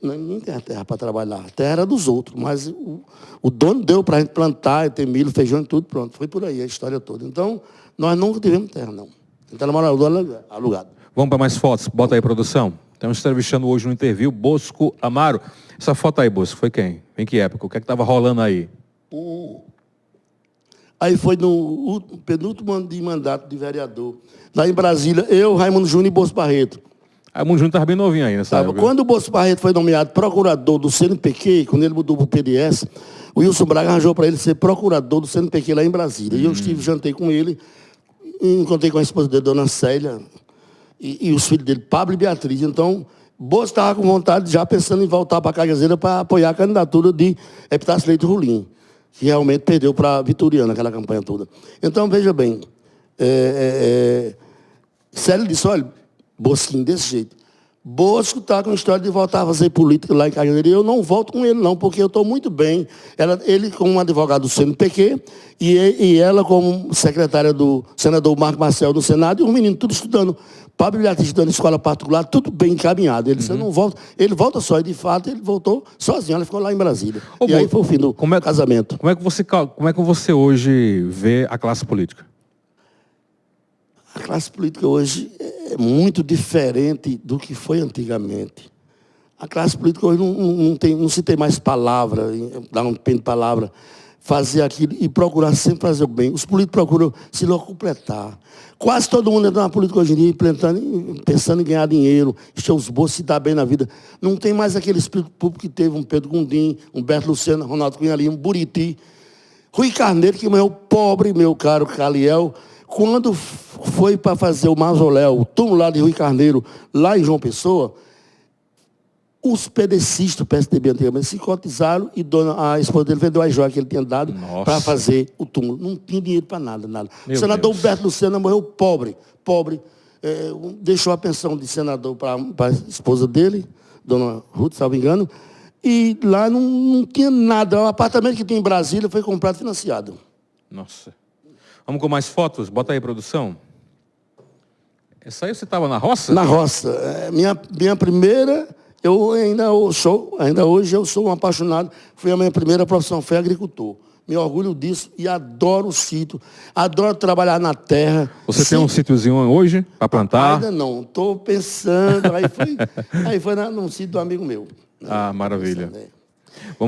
ninguém tem a terra para trabalhar. A terra era dos outros, mas o dono deu para a gente plantar, ter milho, feijão e tudo, pronto. Foi por aí a história toda. Então, nós nunca tivemos terra, não. Então, era morador alugado. Vamos para mais fotos. Bota aí, produção. Estamos entrevistando hoje no interview Bosco Amaro. Essa foto aí, Bosco, foi quem? Em que época? O que é que estava rolando aí? Aí foi no penúltimo ano de mandato de vereador. Lá em Brasília, eu, Raimundo Júnior e Bosco Barreto. Raimundo Júnior estava bem novinho aí nessa época. Quando o Bosco Barreto foi nomeado procurador do CNPq, quando ele mudou para o PDS, o Wilson Braga arranjou para ele ser procurador do CNPq lá em Brasília. E eu jantei com ele, encontrei com a esposa dele, Dona Célia, e os filhos dele, Pablo e Beatriz. Então, Bosco estava com vontade, já pensando em voltar para a Cagazeira para apoiar a candidatura de Epitácio Leite Rolim, que realmente perdeu para Vitoriano aquela campanha toda. Então, veja bem, Célia disse, olha, Bosquinho, desse jeito. Bosco está com a história de voltar a fazer política lá em Cagazeira. E eu não volto com ele, não, porque eu estou muito bem. Ele como advogado do CNPq e ela como secretária do senador Marco Marcel do Senado, e os meninos tudo estudando. Pablo Beatriz estudando em escola particular, tudo bem encaminhado. Ele disse, eu não volto. Ele volta só, e de fato ele voltou sozinho, ela ficou lá em Brasília. E aí foi o fim do casamento. Como é que você hoje vê a classe política? A classe política hoje é muito diferente do que foi antigamente. A classe política hoje não se tem mais palavra, dar um pente de palavra, fazer aquilo e procurar sempre fazer o bem. Os políticos procuram se completar. Quase todo mundo entra na política hoje em dia pensando em ganhar dinheiro, encher os bolsos, se dar bem na vida. Não tem mais aquele espírito público que teve um Pedro Gondim, um Humberto Lucena, Ronaldo Cunha Lima, um Buriti, Rui Carneiro, que morreu pobre, meu caro Caliel. Quando foi para fazer o mausoléu, o túmulo lá de Rui Carneiro, lá em João Pessoa, os pedecistas do PSDB antigamente se cotizaram e a esposa dele vendeu a joia que ele tinha dado para fazer o túmulo. Não tinha dinheiro para nada. O senador Humberto Lucena morreu pobre. Deixou a pensão de senador para a esposa dele, dona Ruth, salvo engano, e lá não tinha nada. O apartamento que tinha em Brasília foi comprado e financiado. Nossa. Vamos com mais fotos? Bota aí, produção. Essa aí você estava na roça? Na roça. Minha primeira, ainda hoje eu sou um apaixonado. Foi a minha primeira profissão, foi agricultor. Me orgulho disso e adoro o sítio. Adoro trabalhar na terra. Você tem um sítiozinho hoje para plantar? Ainda não. Estou pensando. Aí foi num sítio do amigo meu. Ah, maravilha.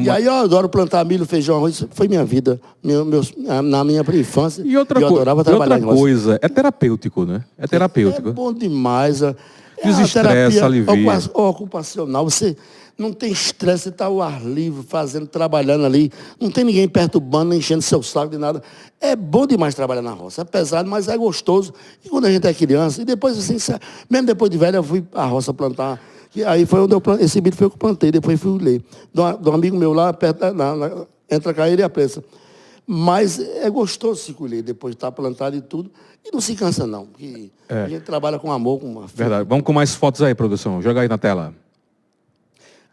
E aí eu adoro plantar milho, feijão, arroz. Foi minha vida, na minha infância. E outra coisa, é terapêutico, né? É terapêutico. É bom demais. Desestressa, alivia. Ocupacional. Você não tem estresse, você está ao ar livre, trabalhando ali. Não tem ninguém perturbando, nem enchendo seu saco de nada. É bom demais trabalhar na roça. É pesado, mas é gostoso. E quando a gente é criança, e depois, assim, mesmo depois de velho, eu fui à roça plantar. E aí foi onde esse milho foi que eu plantei, depois fui ler. De um amigo meu lá, perto entra cá ele e a pressa. Mas é gostoso se colher, depois de estar plantado e tudo. E não se cansa, não. Porque a gente trabalha com amor, com uma... Verdade. Vamos com mais fotos aí, produção. Joga aí na tela.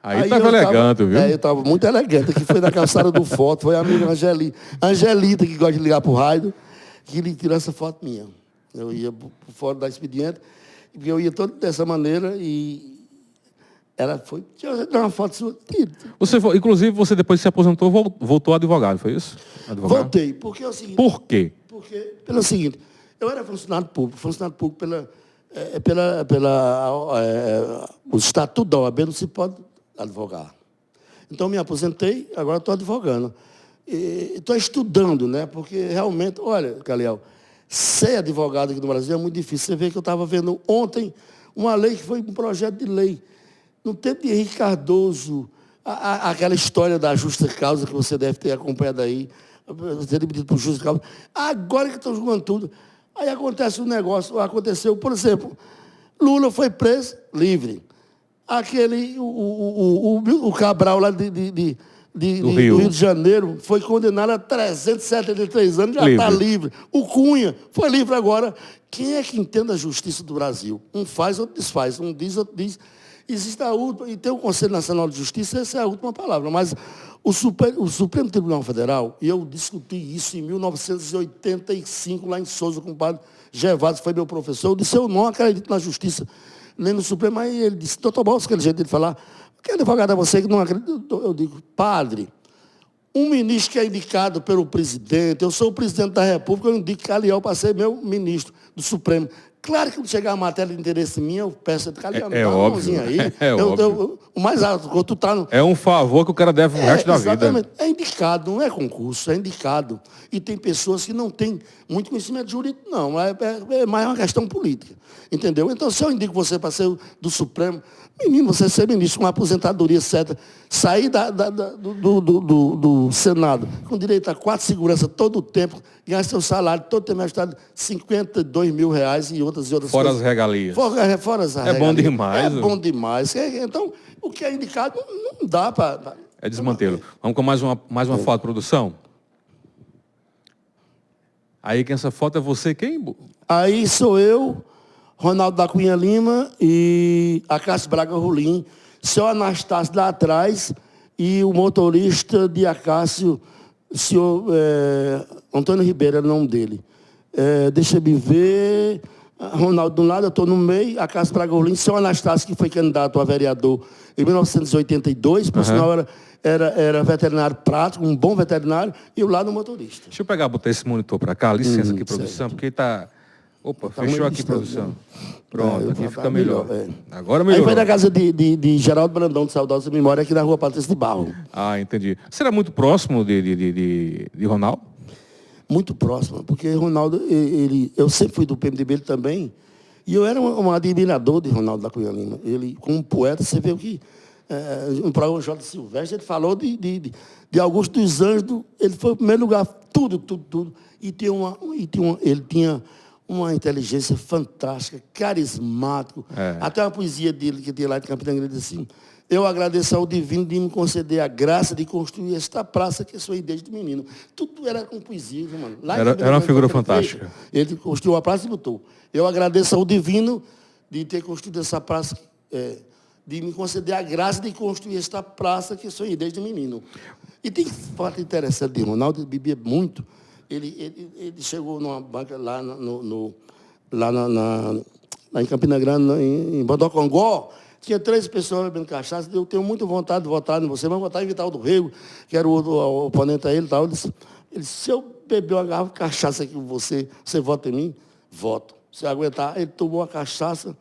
Aí estava elegante, viu? Eu estava muito elegante. Aqui foi na calçada do Foto, foi a amiga Angelita, que gosta de ligar para o Raido, que ele tirou essa foto minha. Eu ia para o Fórum da Expediente, porque eu ia todo dessa maneira e... Ela foi, deixa eu dar uma foto sua. Inclusive, você depois se aposentou, voltou advogado, foi isso? Advogado? Voltei, porque é o seguinte... Por quê? Porque, pelo seguinte, eu era funcionário público o Estatuto da OAB não se pode advogar. Então, me aposentei, agora estou advogando. Estou estudando, né? Porque realmente, olha, Caliel, ser advogado aqui no Brasil é muito difícil. Você vê que eu estava vendo ontem uma lei que foi um projeto de lei. No tempo de Henrique Cardoso, aquela história da justa causa que você deve ter acompanhado aí, ser pedido por justa causa. Agora que estão julgando tudo, aí acontece um negócio, aconteceu, por exemplo, Lula foi preso, livre. O Cabral lá do Rio de Janeiro foi condenado a 373 anos, já está livre. O Cunha foi livre agora. Quem é que entende a justiça do Brasil? Um faz, outro desfaz. Um diz, outro diz. Existe a última, e tem o Conselho Nacional de Justiça, essa é a última palavra, mas o Supremo Tribunal Federal, e eu discuti isso em 1985, lá em Souza, com o padre Gervásio, foi meu professor, eu disse, eu não acredito na justiça nem no Supremo. Aí ele disse, doutor Bolsa, aquele jeito de falar, que advogado é você que não acredita? Eu digo, padre, um ministro que é indicado pelo presidente, eu sou o presidente da República, eu indico Calhau para ser meu ministro do Supremo. Claro que quando chegar a matéria de interesse minha, eu peço a Calhau, é óbvio. Aí. Óbvio. O mais alto, quando tu tá no... É um favor que o cara deve o resto da vida. Exatamente. É indicado, não é concurso, é indicado. E tem pessoas que não têm muito conhecimento jurídico, não. É mais uma questão política. Entendeu? Então, se eu indico você para ser do Supremo, menino, você ser ministro com uma aposentadoria certa, sair do Senado com direito a 4 seguranças todo o tempo, ganhar seu salário todo tempo, ajustado R$52 mil e outras Fora coisas. as regalias. Fora as regalias. Bom demais. É bom demais. Então, o que é indicado não dá para... É desmantê-lo. Vamos com mais uma foto, produção. Aí, que essa foto é você quem? Aí sou eu, Ronaldo da Cunha Lima e Acácio Braga Rolim, seu Anastácio lá atrás e o motorista de Acácio, o senhor Antônio Ribeiro, é o nome dele. Deixa eu ver... Ronaldo de um lado, eu estou no meio, Acácio Braga Rolim, seu Anastácio, que foi candidato a vereador em 1982, por sinal era veterinário prático, um bom veterinário, e o lado motorista. Deixa eu botar esse monitor para cá, licença aqui, produção, certo. Porque está... Opa, tá fechou aqui, produção. Pronto, aqui fica melhor. Agora melhorou. Aí foi na casa de Geraldo Brandão, de saudosa memória, aqui na rua Patrícia de Barro. Ah, entendi. Você era muito próximo de Ronaldo? Muito próximo, porque Ronaldo, eu sempre fui do PMDB, ele também, e eu era um admirador de Ronaldo da Cunha Lima. Ele, como poeta, você vê o que... no programa J. Silvestre, ele falou de Augusto dos Anjos, ele foi o primeiro lugar, tudo. E ele tinha uma inteligência fantástica, carismático. Até uma poesia dele, que tinha lá de Campina Grande, assim, eu agradeço ao divino de me conceder a graça de construir esta praça que sou desde menino. Tudo era com poesia, viu, mano? Era uma figura fantástica. Ele construiu a praça e botou. Eu agradeço ao divino de ter construído essa praça, de me conceder a graça de construir esta praça que sou desde menino. E tem fato interessante de Ronaldo, ele bebia muito. Ele chegou numa banca lá, lá em Campina Grande, em Bodocongó. Tinha 3 pessoas bebendo cachaça. Eu tenho muita vontade de votar em você, mas votar em Vital do Rego, que era o oponente a ele e tal. Ele disse, se eu beber uma garrafa de cachaça aqui com você vota em mim? Voto. Se aguentar, ele tomou a cachaça,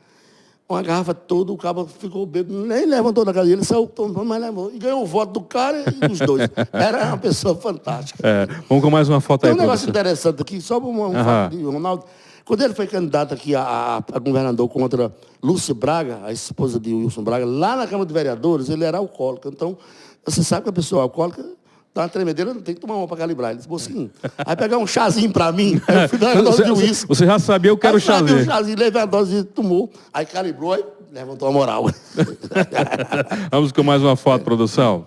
uma garrafa toda, o cabo ficou bêbado, nem levantou da cadeira, ele saiu tomando, mas levou. E ganhou o voto do cara e dos dois. Era uma pessoa fantástica. Vamos com mais uma foto aí. Tem um negócio interessante aqui, só um fato de Ronaldo. Quando ele foi candidato aqui a governador contra Lúcia Braga, a esposa de Wilson Braga, lá na Câmara de Vereadores, ele era alcoólico. Então, você sabe que a pessoa alcoólica dá uma tremedeira, não tem que tomar uma para calibrar. Ele disse, mocinho, vai pegar um chazinho para mim. Aí eu fui dar uma dose de uísque. Você já sabia, eu quero chazinho. Eu chazinho, levei a dose e tomou. Aí calibrou e levantou a moral. Vamos com mais uma foto, produção.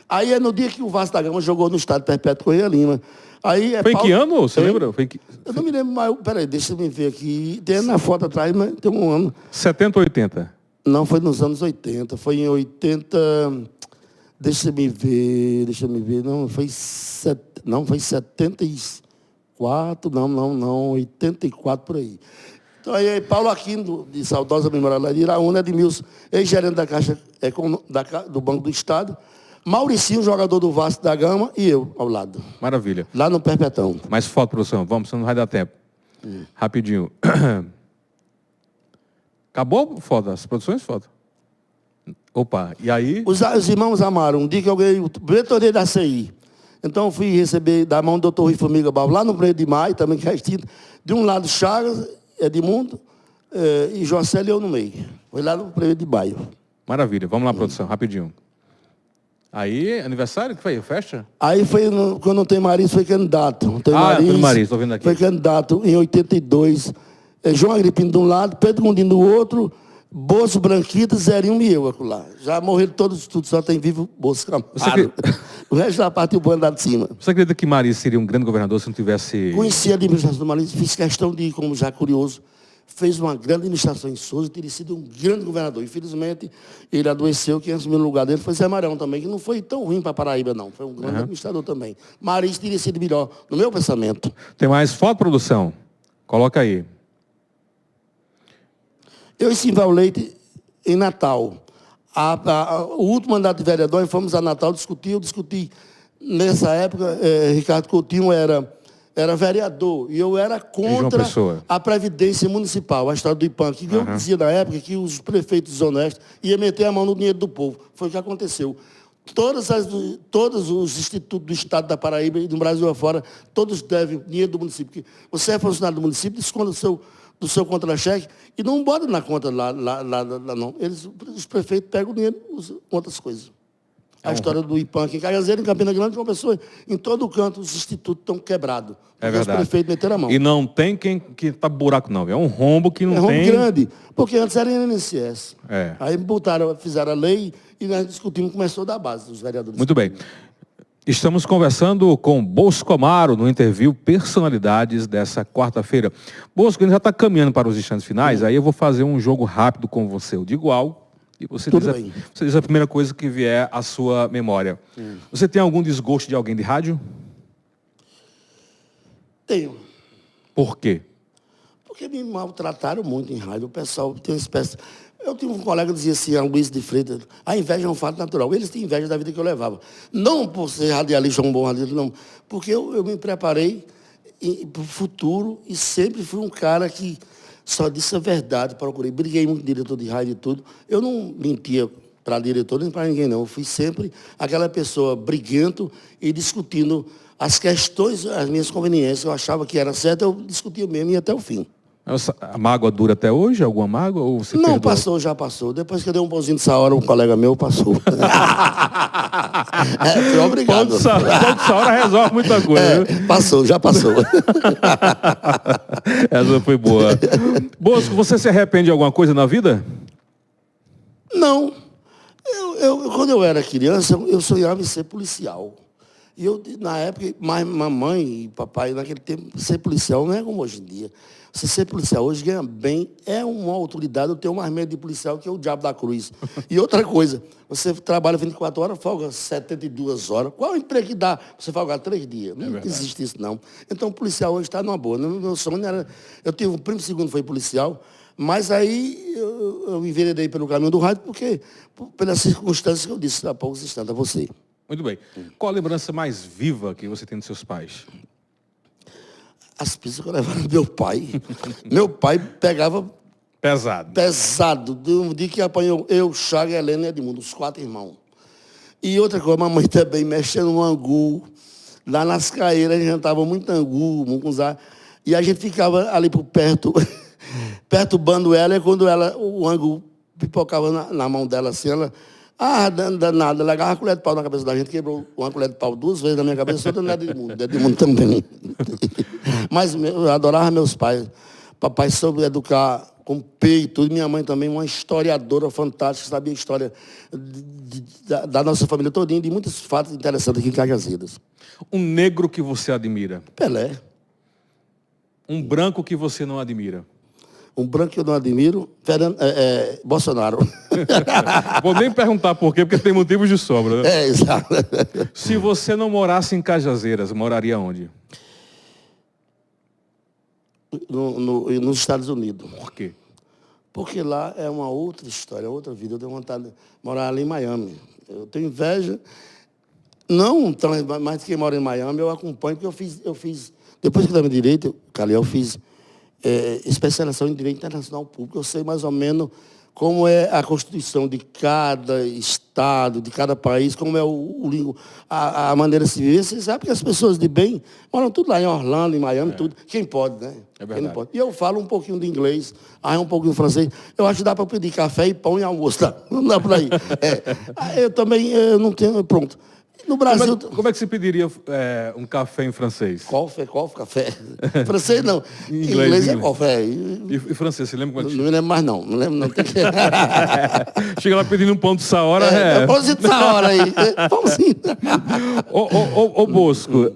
Aí é no dia que o Vasco da Gama jogou no estádio Perpétuo Correia Lima. Aí foi em que ano, você lembra? Eu não me lembro, mas peraí, deixa eu me ver aqui. Tem na foto atrás, mas tem um ano. 70 ou 80? Não, foi nos anos 80. Foi em 80... Deixa eu me ver. Não, foi 74, não, 84 por aí. Então aí, Paulo Aquino, de saudosa memória lá de Iraúna, Edmilson, ex-gerente da Caixa do Banco do Estado, Mauricinho, jogador do Vasco da Gama, e eu ao lado. Maravilha. Lá no Perpetão. Mais foto, produção. Vamos, senão não vai dar tempo. Rapidinho. Acabou a foto, as produções foto. Opa, e aí? Os irmãos amaram. Um dia que eu ganhei o primeiro torneio da CI. Então eu fui receber da mão do doutor Rui Formiga Balbo, lá no 1º de maio, também que é extinto. De um lado Chagas, Edmundo, e Jocélio e eu no meio. Foi lá no 1º de maio. Maravilha. Vamos lá, produção, rapidinho. Aí, aniversário, que foi? Festa? Aí foi, quando o Tem Mariz foi candidato. Tem Mariz, estou vendo aqui. Foi candidato em 82. João Agripino de um lado, Pedro Gondim do outro, Bozo, Branquita, Zerinho e eu lá. Já morreram todos, tudo, só tem vivo Bozo Camargo. O resto da parte do bando lá de cima. Você acredita que Mariz seria um grande governador se não tivesse... Conheci a administração do Mariz, fiz questão de, como já curioso, fez uma grande administração em Souza, teria sido um grande governador. Infelizmente, ele adoeceu, quem assumiu no lugar dele foi Zé Marão também, que não foi tão ruim para Paraíba, não. Foi um grande administrador também. Mariz teria sido melhor, no meu pensamento. Tem mais foto, produção? Coloca aí. Eu e Simval Leite, em Natal. O último mandato de vereador, fomos a Natal discutir. Eu discuti, nessa época, Ricardo Coutinho era vereador. E eu era contra a Previdência Municipal, a história do IPAM. Que eu dizia na época que os prefeitos desonestos iam meter a mão no dinheiro do povo. Foi o que aconteceu. Todos os institutos do Estado da Paraíba e do Brasil afora, todos devem dinheiro do município. Porque você é funcionário do município, desconta do seu contra-cheque e não bota na conta lá não. Os prefeitos pegam o dinheiro e usam outras coisas. A história do IPAM aqui em Cagazeira, em Campina Grande, uma pessoa, em todo canto, os institutos estão quebrados. É verdade. Os prefeitos meteram a mão. E não tem quem que tá buraco, não. É um rombo que não tem... É rombo grande, porque antes era INSS. É. Aí fizeram a lei e nós discutimos, começou da base dos vereadores. Muito bem. Estamos conversando com Bosco Amaro no interview Personalidades dessa quarta-feira. Bosco, a gente já está caminhando para os instantes finais, aí eu vou fazer um jogo rápido com você. Eu digo algo e você diz a primeira coisa que vier à sua memória. Você tem algum desgosto de alguém de rádio? Tenho. Por quê? Porque me maltrataram muito em rádio. O pessoal tem uma espécie... Eu tinha um colega que dizia assim, Luiz de Freitas, a inveja é um fato natural. Eles têm inveja da vida que eu levava. Não por ser radialista ou um bom radialista, não. Porque eu me preparei para o futuro e sempre fui um cara que só disse a verdade. Briguei muito com diretor de rádio e tudo. Eu não mentia para diretor nem para ninguém, não. Eu fui sempre aquela pessoa briguento e discutindo as questões, as minhas conveniências. Eu achava que era certo, eu discutia mesmo e ia até o fim. A mágoa dura até hoje? Alguma mágoa? Ou você não, perdoa? Passou, já passou. Depois que eu dei um pãozinho dessa hora, um colega meu passou. Foi obrigado. Pão dessa hora resolve muita coisa. Passou, já passou. Essa foi boa. Bosco, você se arrepende de alguma coisa na vida? Não. Quando eu era criança, eu sonhava em ser policial. E eu, na época, mamãe e papai, naquele tempo, ser policial não é como hoje em dia. Você ser policial hoje ganha bem, é uma autoridade. Eu tenho mais medo de policial que o diabo da cruz. E outra coisa, você trabalha 24 horas, folga 72 horas. Qual o emprego que dá você folgar 3 dias? Não existe isso, não. Então, o policial hoje está numa boa. Meu sonho era... Eu tive um primo segundo foi policial, mas aí eu me enveredei pelo caminho do rádio, porque pelas circunstâncias que eu disse há poucos instantes a você. Muito bem. Qual a lembrança mais viva que você tem dos seus pais? As pizzas que eu levava do meu pai. Meu pai pegava... Pesado. Pesado. Um dia que apanhou eu, Chaga, Helena e Edmundo, os 4 irmãos. E outra coisa, mamãe também mexendo no angu. Lá nas caeiras, a gente jantava muito angu, mucunzá. E a gente ficava ali por perto, perturbando ela. E quando o angu pipocava na mão dela assim, ela... danada, ela agarrava a colher de pau na cabeça da gente, quebrou uma colher de pau 2 vezes na minha cabeça, outra na Edmundo também. Mas eu adorava meus pais. Papai soube educar com peito, e minha mãe também, uma historiadora fantástica, sabia a história da nossa família todinha, de muitos fatos interessantes aqui em Cajazeiras. Um negro que você admira? Pelé. Um branco que você não admira? Um branco que eu não admiro, Bolsonaro. Vou nem perguntar por quê, porque tem motivos de sobra, né? Exato. Se você não morasse em Cajazeiras, moraria onde? Nos Estados Unidos. Por quê? Porque lá é uma outra história, outra vida. Eu tenho vontade de morar ali em Miami. Eu tenho inveja. Não tão mais que quem mora em Miami, eu acompanho, porque eu fiz depois que eu estava em Direito, Calil, eu fiz... especialização em Direito Internacional Público. Eu sei mais ou menos como é a Constituição de cada estado, de cada país, como é a maneira de se viver. Você sabe que as pessoas de bem moram tudo lá em Orlando, em Miami, tudo. Quem pode, né? É verdade. Quem não pode. E eu falo um pouquinho de inglês, um pouquinho de francês. Eu acho que dá para pedir café e pão e almoço. Tá? Não dá para ir. Eu também não tenho... Pronto. No Brasil... Como é que se pediria um café em francês? Café. Francês não. Em inglês é café. E francês, você lembra como é que Não me lembro mais não. Não lembro não. Chega lá pedindo um pão de Saora. Pãozinho de Saora aí. Pãozinho. Ô Bosco,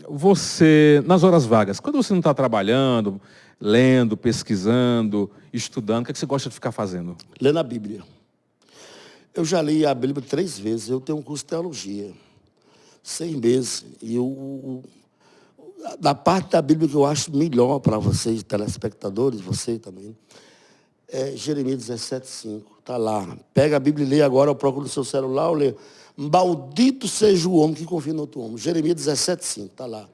você, nas horas vagas, quando você não está trabalhando, lendo, pesquisando, estudando, o que é que você gosta de ficar fazendo? Lendo a Bíblia. Eu já li a Bíblia 3 vezes. Eu tenho um curso de teologia. 6 meses. E da parte da Bíblia que eu acho melhor para vocês, telespectadores, você também, Jeremias 17:5, está lá. Pega a Bíblia e lê agora, eu procuro no seu celular, eu leio. Maldito seja o homem que confia no outro homem. Jeremias 17:5, está lá.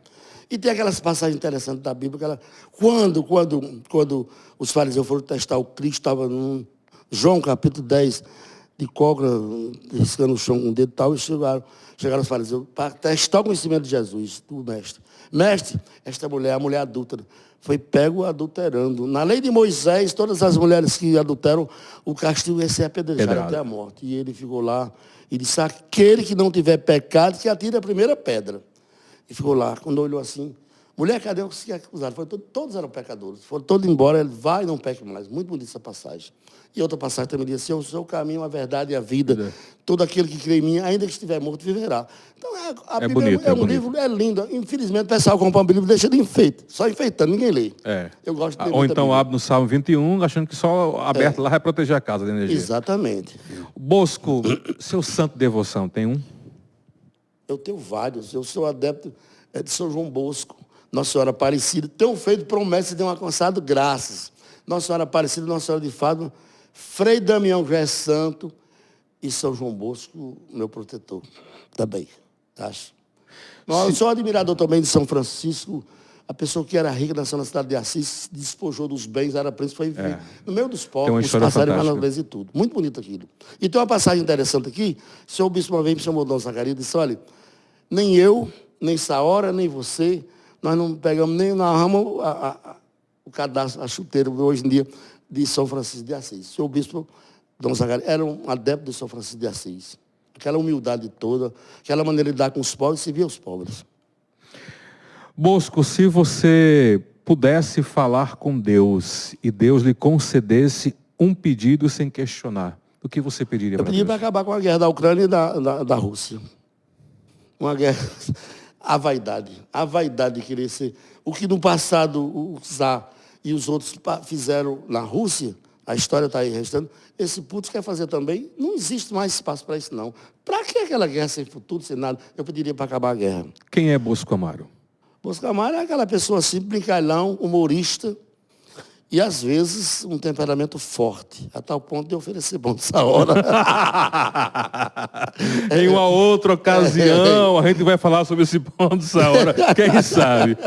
E tem aquelas passagens interessantes da Bíblia, quando os fariseus foram testar o Cristo, estava no João capítulo 10, de cobra, riscando o chão com o dedo e tal, e chegaram os fariseus para testar o conhecimento de Jesus, do mestre. Mestre, esta mulher, a mulher adúltera, foi pego adulterando. Na lei de Moisés, todas as mulheres que adulteram, o castigo ia ser apedrejado até a morte. E ele ficou lá e disse, aquele que não tiver pecado, que atire a primeira pedra. E ficou lá, quando olhou assim, mulher, cadê os que acusaram? Todos eram pecadores. Foram todos embora, ele vai e não peque mais. Muito bonita essa passagem. E outra passagem também diz assim, o seu caminho, a verdade e a vida. Todo aquele que crê em mim, ainda que estiver morto, viverá. Então, a Bíblia bonito, é um livro, é lindo. Infelizmente, o pessoal compra uma Bíblia e deixa de enfeite. Só enfeitando, ninguém lê. Eu gosto de ler. Ou então abre no Salmo 21, achando que só aberto lá vai proteger a casa da energia. Exatamente. Bosco, seu santo de devoção, tem um? Eu tenho vários. Eu sou adepto de São João Bosco. Nossa Senhora Aparecida. Tenho feito promessas e tenho alcançado graças. Nossa Senhora Aparecida, Nossa Senhora de Fátima, Frei Damião, que já é santo, e São João Bosco, meu protetor. Também, acho. Eu sou admirador também de São Francisco, a pessoa que era rica, nasceu na cidade de Assis, se despojou dos bens, era príncipe, foi viver no meio dos pobres, os passarinhos e tudo. Muito bonito aquilo. E tem uma passagem interessante aqui, o senhor bispo uma vez me chamou Dom Zacarias e disse, olha, nem eu, nem Saora, nem você, nós não pegamos nem na rama o cadastro, a chuteira, hoje em dia, de São Francisco de Assis. O senhor bispo Dom Zacarias era um adepto de São Francisco de Assis. Aquela humildade toda, aquela maneira de lidar com os pobres, se via os pobres. Bosco, se você pudesse falar com Deus e Deus lhe concedesse um pedido sem questionar, o que você pediria para Deus? Eu pediria para acabar com a guerra da Ucrânia e da Rússia. Uma guerra... A vaidade de querer ser... O que no passado o Czar e os outros fizeram na Rússia, a história está aí restando, esse Putin quer fazer também, não existe mais espaço para isso não. Para que aquela guerra sem futuro, sem nada? Eu pediria para acabar a guerra. Quem é Bosco Amaro? Bosco Amaro é aquela pessoa assim, brincalhão, humorista, e às vezes um temperamento forte, a tal ponto de oferecer bom nessa hora. Em uma outra ocasião, a gente vai falar sobre esse ponto dessa hora, quem sabe.